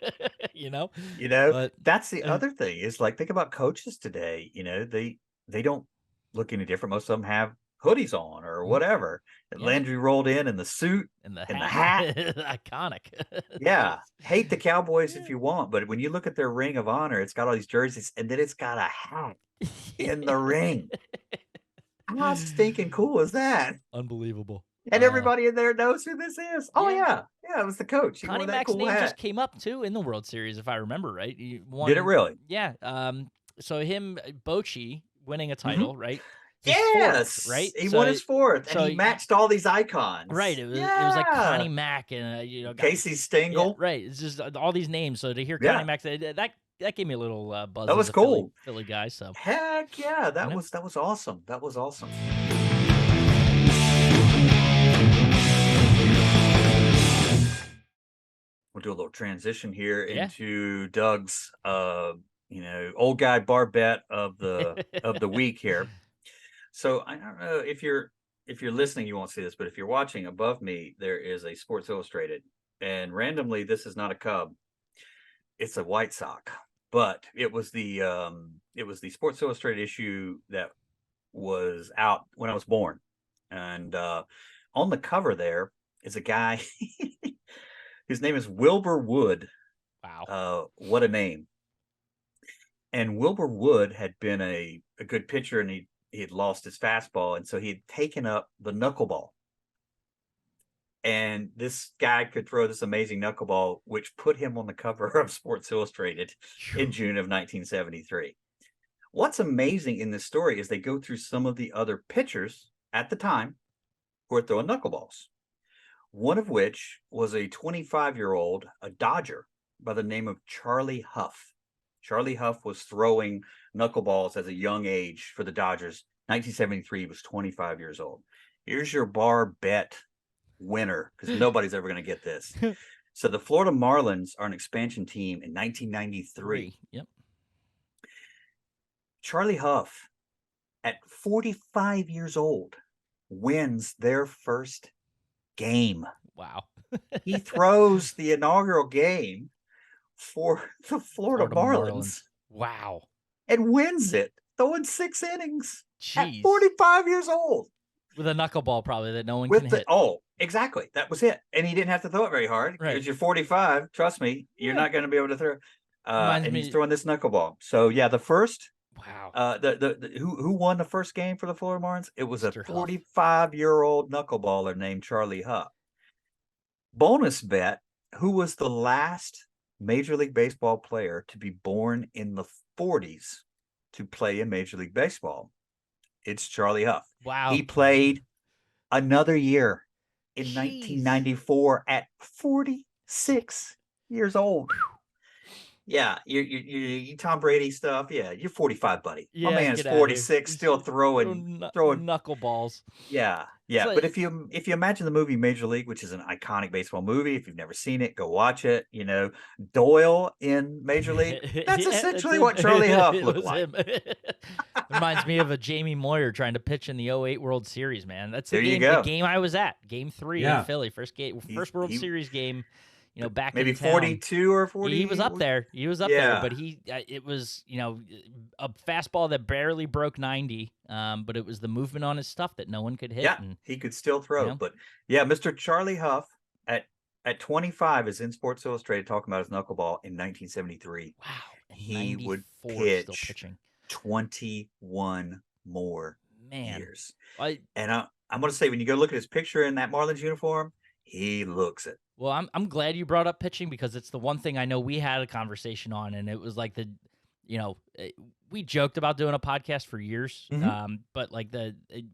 You know, but That's the other thing is like think about coaches today. They don't look any different. Most of them have hoodies on or whatever. And Yeah. Landry rolled in the suit and the and the hat, hat. iconic. Yeah. Hate the Cowboys if you want, but when you look at their ring of honor, it's got all these jerseys and then it's got a hat in the ring. How stinking cool is that? Unbelievable. And everybody in there knows who this is. Oh Yeah. yeah, it was the coach. He Connie wore that Mack's cool name hat. just came up too in the World Series, if I remember right. He won, Did it really? Yeah. So him, Bochy, winning a title, right? His Yes, fourth, right? he won his fourth, and so he matched all these icons. Right. It was like Connie Mack and Casey Stengel. Yeah, right. It's just all these names. So to hear Connie Mack, that gave me a little buzz. That was as a cool. Philly guy. So heck yeah, that was awesome. That was awesome. We'll do a little transition here into Doug's old guy bar bet of the week here. So I don't know if you're listening, you won't see this, but if you're watching above me, there is a Sports Illustrated, and randomly this is not a Cub, it's a White Sox, but it was the Sports Illustrated issue that was out when I was born, and on the cover there is a guy. His name is Wilbur Wood. Wow. What a name. And Wilbur Wood had been a good pitcher, and he had lost his fastball, and so he had taken up the knuckleball. And this guy could throw this amazing knuckleball, which put him on the cover of Sports Illustrated in June of 1973. What's amazing in this story is they go through some of the other pitchers at the time who were throwing knuckleballs. One of which was a 25-year-old, a Dodger by the name of Charlie Huff. Charlie Huff was throwing knuckleballs as a young age for the Dodgers. 1973, he was 25 years old. Here's your bar bet winner, because nobody's ever going to get this. So the Florida Marlins are an expansion team in 1993. Yep. Charlie Huff, at 45 years old, wins their first game. Wow. He throws the inaugural game for the Florida Marlins. Wow. And wins it, throwing 6 innings. Jeez. At 45 years old. With a knuckleball probably that no one can hit. Oh, exactly. That was it. And he didn't have to throw it very hard. Right. Because you're 45. Trust me, you're not going to be able to throw. And he's throwing this knuckleball. So yeah, the first. Wow. Who won the first game for the Florida Marlins? It was Mr. a 45-year-old knuckleballer named Charlie Huff. Bonus bet, who was the last Major League Baseball player to be born in the 40s to play in Major League Baseball? It's Charlie Huff. Wow. He played another year in 1994 at 46 years old. Yeah, you Tom Brady stuff. Yeah, you're 45, buddy. Yeah, my man is 46, still throwing knuckleballs. Yeah. Like, but if you imagine the movie Major League, which is an iconic baseball movie, if you've never seen it, go watch it. Doyle in Major League. That's essentially what Charlie Huff looked like. Reminds me of a Jamie Moyer trying to pitch in the 08 World Series. Man, that's you go. The game I was at. Game 3 in Philly, first World Series game. Back maybe in town. 42 or 40. He was up there. There, but it was, a fastball that barely broke 90. But it was the movement on his stuff that no one could hit. Yeah, he could still throw. But yeah, Mr. Charlie Huff at 25 is in Sports Illustrated talking about his knuckleball in 1973. Wow. He would pitch 21 more years. And I'm going to say, when you go look at his picture in that Marlins uniform, he looks it. Well, I'm glad you brought up pitching, because it's the one thing I know we had a conversation on, and it was like we joked about doing a podcast for years, but like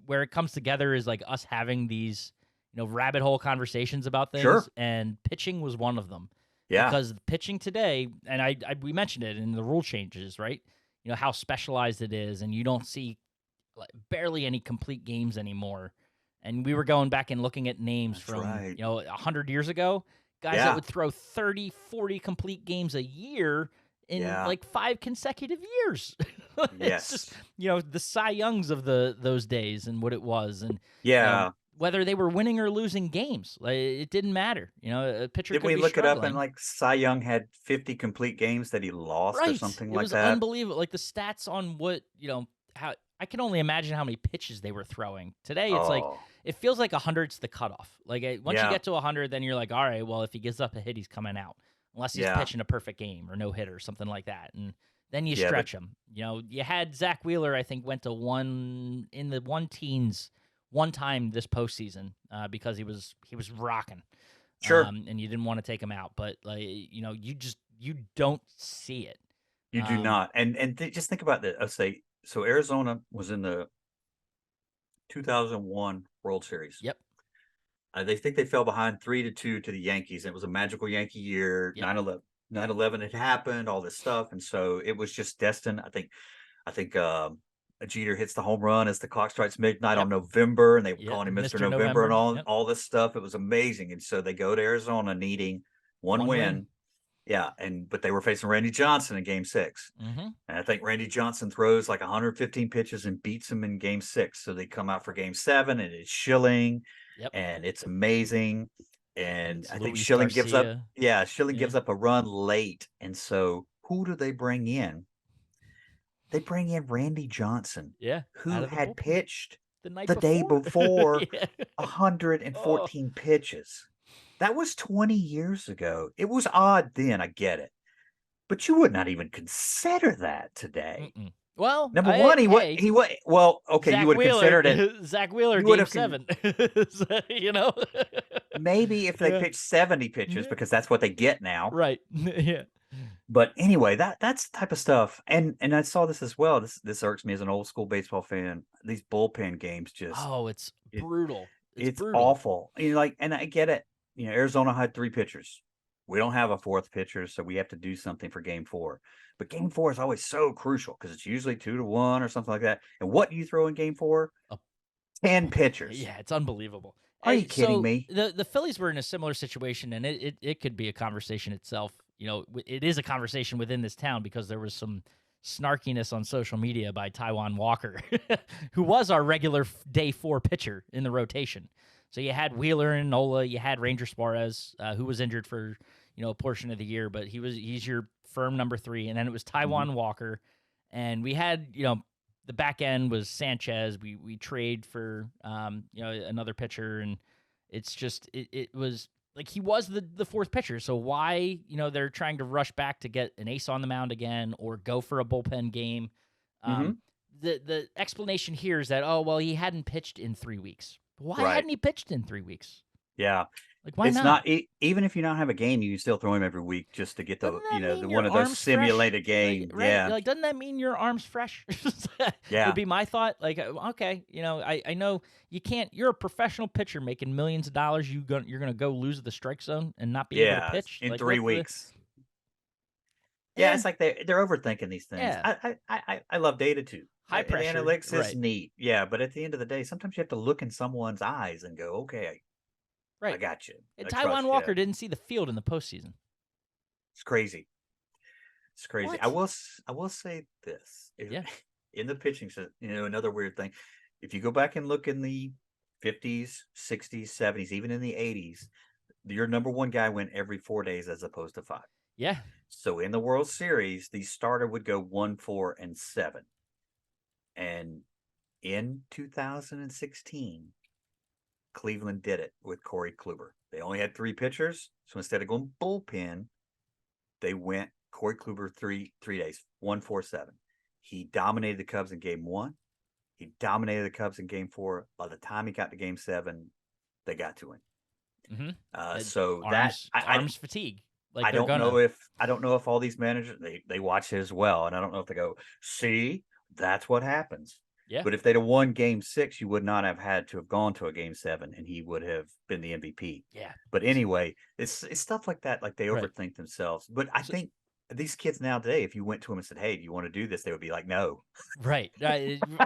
where it comes together is like us having these rabbit hole conversations about things, and pitching was one of them. Yeah, because the pitching today, and we mentioned it in the rule changes, right? You know how specialized it is, and you don't see like barely any complete games anymore. And we were going back and looking at names that's from, right. 100 years ago, guys that Yeah, would throw 30, 40 complete games a year in yeah, like 5 consecutive years. It's just, yes, the Cy Youngs of those days and what it was, and yeah. whether they were winning or losing games, like it didn't matter. A pitcher Did could we be look it up and struggling. like Cy Young had 50 complete games that he lost or Right. something It like was that? unbelievable. Like the stats on how I can only imagine how many pitches they were throwing. Today it's like Oh, it feels like 100's the cutoff. Like once you yeah, get to 100, then you're like, all right, well, if he gives up a hit, he's coming out. Unless he's yeah, pitching a perfect game or no hit or something like that. And then you yeah. stretch him. You had Zach Wheeler, I think, went to one in the one teens one time this postseason because he was rocking. Sure. And you didn't want to take him out. But like, you don't see it. You do not. And just think about that. I'll say so Arizona was in the 2001 World Series. Yep. They think they fell behind 3-2 to the Yankees. And it was a magical Yankee year. Yep. 9/11 had happened, all this stuff. And so it was just destined. I think a Jeter hits the home run as the clock strikes midnight on Yep. November, and they were Yep. calling him Mr. Mr. November and November. all Yep. all this stuff. It was amazing. And so they go to Arizona needing one One win. win. Yeah, but they were facing Randy Johnson in game 6. Mm-hmm. And I think Randy Johnson throws like 115 pitches and beats him in game 6. So they come out for game 7 and it's Schilling Yep. and it's amazing. And And it's I think Luis Schilling gives up. Garcia. Yeah, Schilling Yeah. gives up a run late. And so who do they bring in? They bring in Randy Johnson, Yeah. Out who of the had bullpen pitched the night the day before. before Yeah. Oh. 114 pitches. That was 20 years ago. It was odd then, I get it. But you would not even consider that today. Mm-mm. Well, Number one, hey, well, okay, you Zach would have Wheeler, considered it. Zach Wheeler, You would game have 7. maybe if they Yeah. pitched 70 pitches Yeah. because that's what they get now. Right. Yeah. But anyway, that's the type of stuff. And I saw this as well. This irks me as an old school baseball fan. These bullpen games just Oh, it's it, brutal. It's it's brutal. awful. And I get it. Arizona had 3 pitchers. We don't have a 4th pitcher, so we have to do something for game 4. But game 4 is always so crucial because it's usually 2-1 or something like that. And what do you throw in game 4? A 10 pitchers. Yeah, it's unbelievable. Are you Hey, kidding so me? the Phillies were in a similar situation, and it could be a conversation itself. It is a conversation within this town because there was some snarkiness on social media by Taiwan Walker, who was our regular day 4 pitcher in the rotation. So you had Wheeler and Nola, you had Ranger Suarez, who was injured for a portion of the year, but he's your firm number 3, and then it was Taiwan Walker, and we had the back end was Sanchez. We trade for another pitcher, and it's just it was like he was the 4th pitcher. So why they're trying to rush back to get an ace on the mound again or go for a bullpen game? Mm-hmm. The explanation here is that he hadn't pitched in 3 weeks. Why Right. hadn't he pitched in 3 weeks? Yeah. Like why It's not? even if you don't have a game, you can still throw him every week just to get Doesn't that the mean one your of those arm's fresh? simulated Like, game. right? Yeah. Like, doesn't that mean your arm's fresh? Yeah. Would be my thought. Like, okay, I know you can't. You're a professional pitcher making millions of dollars. You're gonna go lose the strike zone and not be able to Yeah. pitch In like 3 weeks. Yeah, it's like they're overthinking these things. Yeah. I love data too. High The pressure, analytics is right. neat. Yeah, but at the end of the day, sometimes you have to look in someone's eyes and go, okay, I Right. got you. I Taiwan trust Walker you. didn't see the field in the postseason. It's crazy. It's crazy. What? I will say this. Yeah. In the pitching, another weird thing. If you go back and look in the 50s, 60s, 70s, even in the 80s, your number one guy went every 4 days as opposed to 5. Yeah. So in the World Series, the starter would go 1, 4, and 7. And in 2016, Cleveland did it with Corey Kluber. They only had 3 pitchers, so instead of going bullpen, they went Corey Kluber 3 days, 1, 4, 7. He dominated the Cubs in game 1. He dominated the Cubs in game 4. By the time he got to game 7, they got to him. Mm-hmm. So arms fatigue. Like I don't know if all these managers they watch it as well, and I don't know if they go, see, that's what happens. Yeah. But if they'd have won game 6, you would not have had to have gone to a game 7 and he would have been the MVP. Yeah. But anyway, it's stuff like that. Like they Right. overthink themselves. But I So, think these kids now today, if you went to them and said, "Hey, do you want to do this?" They would be like, "No." right.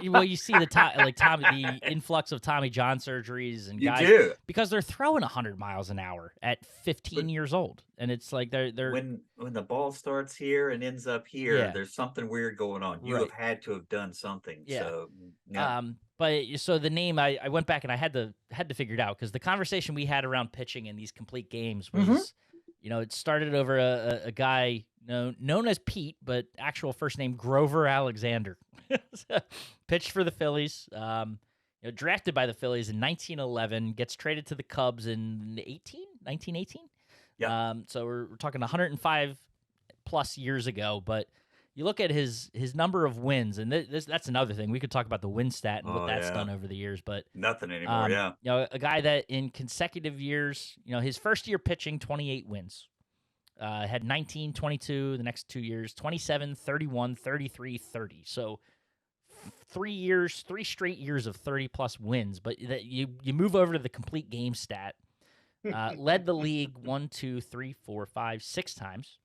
Well, you see the like Tommy, the influx of Tommy John surgeries and You guys do. because they're throwing 100 miles an hour at But 15 years old, and it's like they're when the ball starts here and ends up here, yeah, there's something weird going on. You have right. had to have done something. Yeah. So no. But so the name I went back and I had to figure it out because the conversation we had around pitching in these complete games Hmm. was, it started over a guy known as Pete, but actual first name Grover Alexander. Pitched for the Phillies. Drafted by the Phillies in 1911, gets traded to the Cubs in 1918. Yep. So we're talking 105 plus years ago, but you look at his number of wins, and that's another thing. We could talk about the win stat and what Oh that's yeah. done over the years, but Nothing anymore. Yeah. a guy that in consecutive years, his first year pitching, 28 wins. Had 19, 22 the next 2 years, 27, 31, 33, 30. So 3 straight years of 30 plus wins. But that you move over to the complete game stat. Led the league 1, 2, 3, 4, 5, 6 times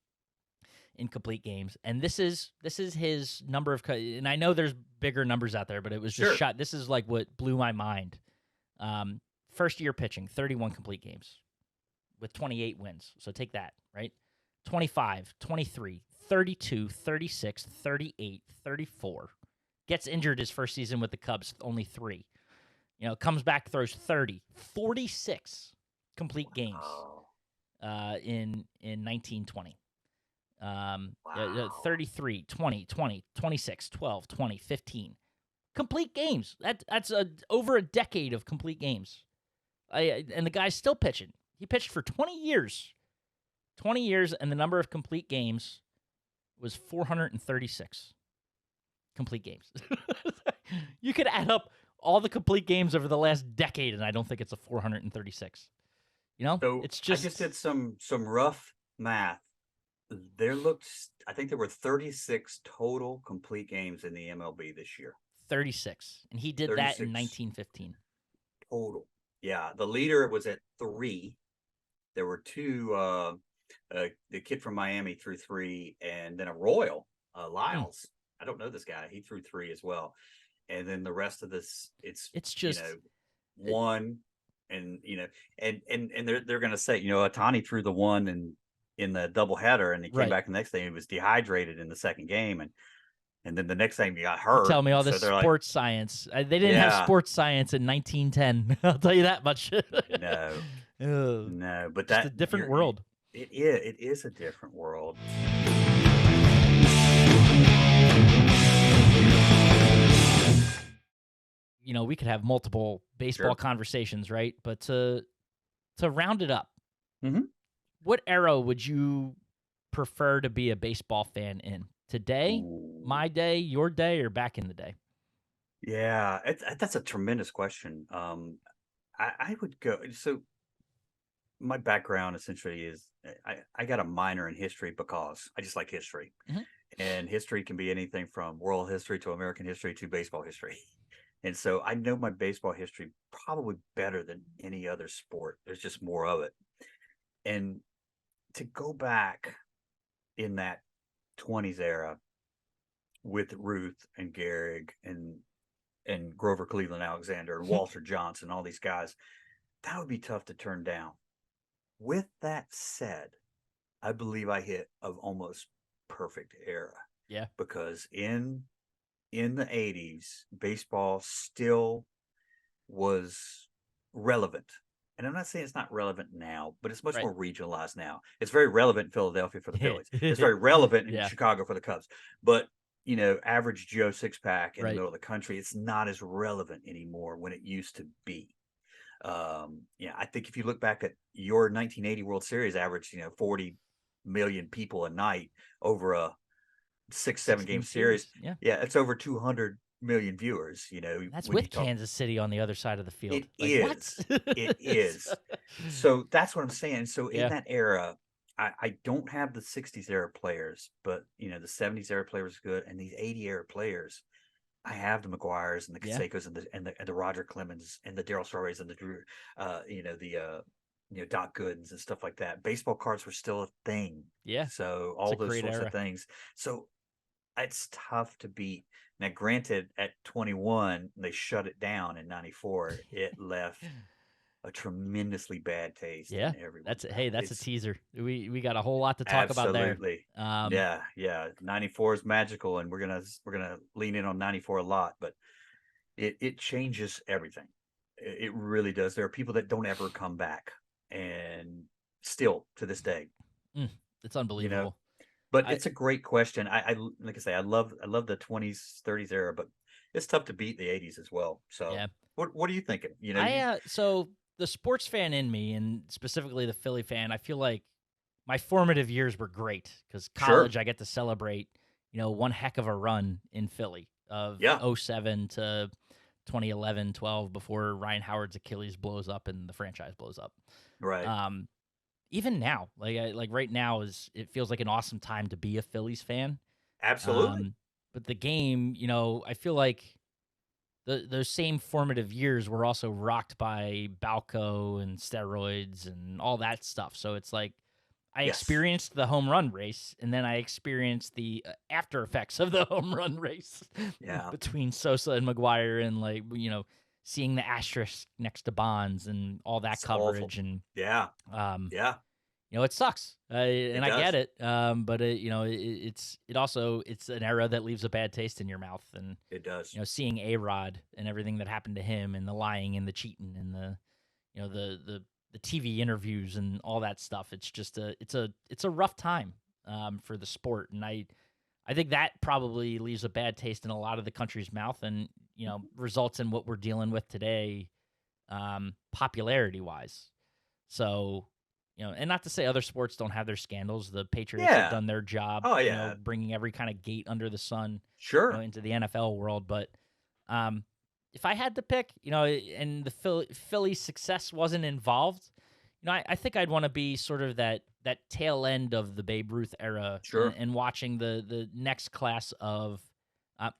in complete games, and this is his number of. And I know there's bigger numbers out there, but it was just Sure. shot. This is like what blew my mind. First year pitching, 31 complete games with 28 wins. So take that, right? 25, 23, 32, 36, 38, 34. Gets injured his first season with the Cubs, only 3. Comes back, throws 30, 46 complete games Oh, in 1920. wow. 33, 20, 20, 26, 12, 20, 15. Complete games. That's over a decade of complete games. And the guy's still pitching. He pitched for 20 years. 20 years, and the number of complete games was 436 complete games. You could add up all the complete games over the last decade, and I don't think it's a 436. So It's I just just did some rough math. I think there were 36 total complete games in the MLB this year. 36, and he did that in 36 1915. total. Yeah, the leader was at 3. There were 2. The kid from Miami threw 3, and then a Royal, Hmm. Lyles. I don't know this guy. He threw 3 as well. And then the rest of this, it's It's you just know 1, and and they're going to say, Otani threw the 1 and in the doubleheader, and he came right. back the next day and he was dehydrated in the second game, and then the next time he got You hurt, tell me all and so this they're like, sports science. They didn't have yeah, sports science in 1910. I'll tell you that much. no, Ugh, no, but just a different world. it is a different world. We could have multiple baseball Sure. conversations, right? But to round it up, Mhm. what era would you prefer to be a baseball fan in? Today, Ooh. my day, your day, or back in the day? Yeah, that's a tremendous question. I would go. So my background essentially is I got a minor in history because I just like history, Mhm. and history can be anything from world history to American history to baseball history. And so I know my baseball history probably better than any other sport. There's just more of it. And to go back in that 20s era with Ruth and Gehrig and Grover Cleveland Alexander and Walter Johnson, all these guys, that would be tough to turn down. With that said, I believe I hit of almost perfect era Yeah. because in the 80s, baseball still was relevant. And I'm not saying it's not relevant now, but it's much Right. more regionalized now. It's very relevant in Philadelphia for the Yeah. Phillies. It's very relevant in Yeah. Chicago for the Cubs. But, average Joe six pack in the Right. middle of the country, it's not as relevant anymore when it used to be. Yeah, I think if you look back at your 1980 World Series average, 40 million people a night over a 6-7 game Six-game series. series. Yeah. Yeah, it's over 200 million viewers. That's When you with talk, Kansas City on the other side of the field. it Like what? is, it is. So that's what I'm saying. So in Yeah. that era, I don't have the 60s era players, but the 70s era players good, and these 80 era players. I have the McGuires and the Yeah. Canseco's and the Roger Clemens and the Daryl Strawberries and the Drew, Doc Goodens and stuff like that. Baseball cards were still a thing, Yeah. so It's a all those great sorts of era. things. So it's tough to beat. Now, granted, at 21, they shut it down in '94. It left a tremendously bad taste Yeah. in everyone's That's hey, mouth. that's a It's teaser. We got a whole lot to talk about there. absolutely, Um, yeah, yeah. '94 is magical, and we're gonna lean in on '94 a lot, but it changes everything. It really does. There are people that don't ever come back, and still to this day, mm, it's you know. unbelievable. But I it's a great question. I like I say, I love the '20s, '30s era, but it's tough to beat the '80s as well. So, yeah. what are you thinking? I so the sports fan in me, and specifically the Philly fan, I feel like my formative years were great because Sure, college I get to celebrate, one heck of a run in Philly of yeah, '07 to 2011, 12 before Ryan Howard's Achilles blows up and the franchise blows up. right, Um, Even now, like right now is it feels like an awesome time to be a Phillies fan. absolutely, Um, but the game, I feel like those same formative years were also rocked by Balco and steroids and all that stuff. So it's like I yes, experienced the home run race, and then I experienced the after effects of the home run race yeah, between Sosa and McGuire, and seeing the asterisk next to Bonds and all that it's awful. coverage, and Yeah, um, yeah, it sucks, it and I get does, it. But it also it's an era that leaves a bad taste in your mouth, and it does. seeing A Rod and everything that happened to him, and the lying and the cheating and the the TV interviews and all that stuff. It's just a rough time for the sport, and I think that probably leaves a bad taste in a lot of the country's mouth, and results in what we're dealing with today, popularity wise. So, and not to say other sports don't have their scandals. The Patriots have Yeah. done their job, Oh yeah. bringing every kind of gate under the sun, Sure. into the NFL world. But um, if I had to pick, and the Philly success wasn't involved, I think I'd want to be sort of that tail end of the Babe Ruth era, and, Sure. and watching the next class of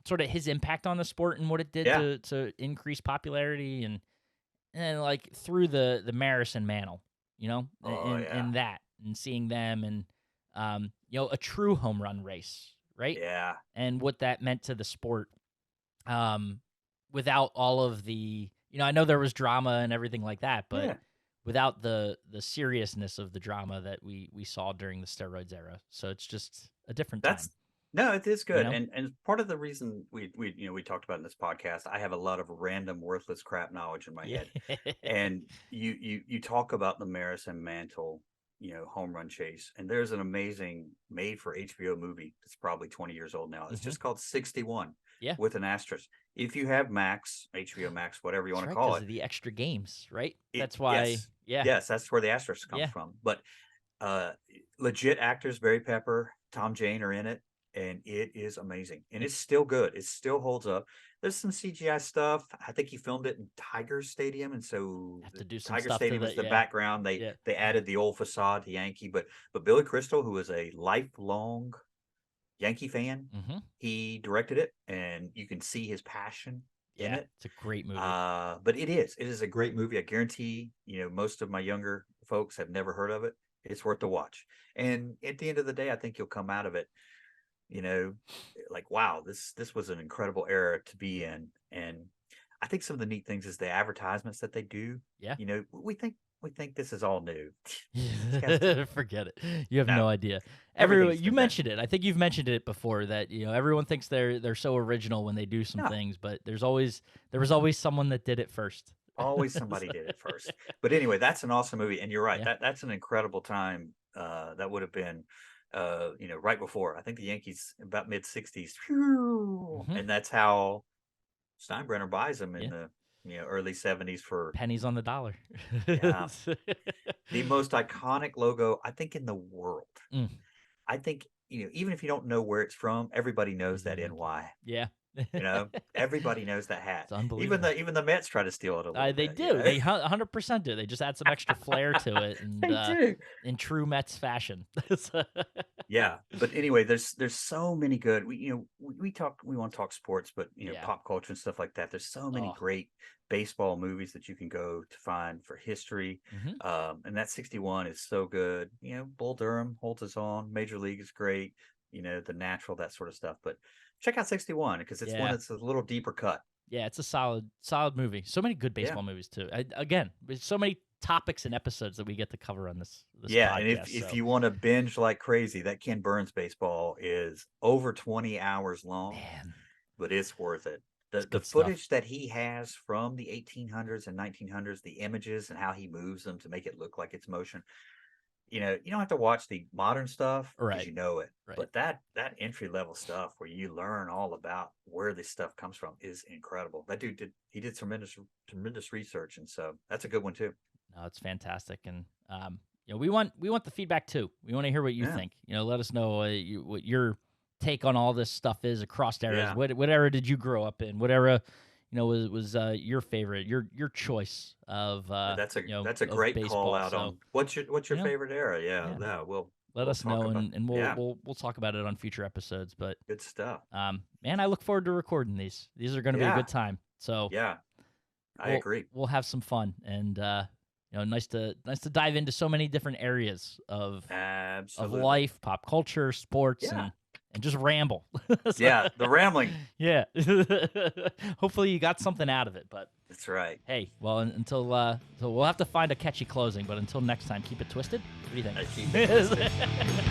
sort of his impact on the sport and what it did Yeah. to increase popularity, and like through the Maris and Mantle, Oh yeah. and that, and seeing them, and a true home run race, right? Yeah. And what that meant to the sport, um, without all of the, I know there was drama and everything like that, but Yeah. without the seriousness of the drama that we saw during the steroids era. So it's just a different That's time, no, it is you good. know. And part of the reason we talked about in this podcast, I have a lot of random worthless crap knowledge in my Yeah. head. And you talk about the Maris and Mantle, home run chase. And there's an amazing made for HBO movie that's probably 20 years old now. It's Hmm. just called 61 Yeah. with an asterisk. If you have Max, HBO Max, whatever you That's want to right, call because it, of the extra games, right? it That's why. yes. Yeah. Yes, that's where the asterisk comes Yeah. from. But uh legit actors, Barry Pepper, Tom Jane are in it, and it is amazing. And it's still good. It still holds up. There's some CGI stuff. I think he filmed it in Tiger Stadium, and so Have the to do some Tiger stuff to Stadium is the the yeah. background. They Yeah. they added the old facade to Yankee, but Billy Crystal, who is a lifelong Yankee fan, Mhm. he directed it, and you can see his passion in Yeah, it. it's a great movie. But it is a great movie. I guarantee, most of my younger folks have never heard of it. It's worth the watch. And at the end of the day, I think you'll come out of it, you know, like, wow, this was an incredible era to be in. And I think some of the neat things is the advertisements that they do. Yeah. We think this is all new. These guys did Forget it. You have no, no idea. everything's Everyone, you been done. mentioned it. I think you've mentioned it before that, everyone thinks they're so original when they do some No, things, but there was always someone that did it first. always somebody did it first. But anyway, that's an awesome movie. And you're right. Yeah. That's an incredible time. That would have been right before. I think the Yankees about mid 60s. Mhm. And that's how Steinbrenner buys them in Yeah. the early 70s for Pennies on the dollar. yeah, the most iconic logo I think in the world. Mm, I think, even if you don't know where it's from, everybody knows is the that Yankee. NY. Yeah. You know, everybody knows that hat. It's unbelievable. Even the Mets try to steal it a little They bit. You do. know, They 100% do. They just add some extra flair to it, and they do. in true Mets fashion. So- Yeah, but anyway, there's so many good. We want to talk sports, but yeah. pop culture and stuff like that. There's so many Oh. great baseball movies that you can go to find for history. Hmm. And that 61 is so good. Bull Durham holds his own. Major League is great. The Natural, that sort of stuff. But check out 61 because it's one Yeah. that's a little deeper cut. Yeah, it's a solid movie. So many good Yeah. baseball movies too. Again, there's so many topics and episodes that we get to cover on this Yeah, and podcast. if So, you want to binge like crazy, that Ken Burns baseball is over 20 hours long, man, but it's worth it. it's The good stuff. footage that he has from the 1800s and 1900s, the images and how he moves them to make it look like it's motion. You don't have to watch the modern stuff because Right. you know it. Right. But that entry level stuff where you learn all about where this stuff comes from is incredible. That dude did tremendous research, and so that's a good one too. No, it's fantastic, and we want the feedback too. We want to hear what you Yeah. think. Let us know what your take on all this stuff is across eras. Yeah. What era did you grow up in? What era, was your favorite? Your choice of That's a of great baseball. call out So on what's your Yeah. favorite era. Yeah, Yeah. yeah. We'll let us talk know, about and yeah, we'll talk about it on future episodes. But good stuff. man, I look forward to recording these. These are going to be a Yeah. good time. So Yeah, I agree. We'll have some fun, and nice to dive into so many different areas of Absolutely. life, pop culture, sports, Yeah. and just ramble. So- Yeah, the rambling. Yeah. Hopefully you got something out of it. But That's right. hey, well, until so we'll have to find a catchy closing. But until next time, keep it twisted. What do you think? I keep it twisted.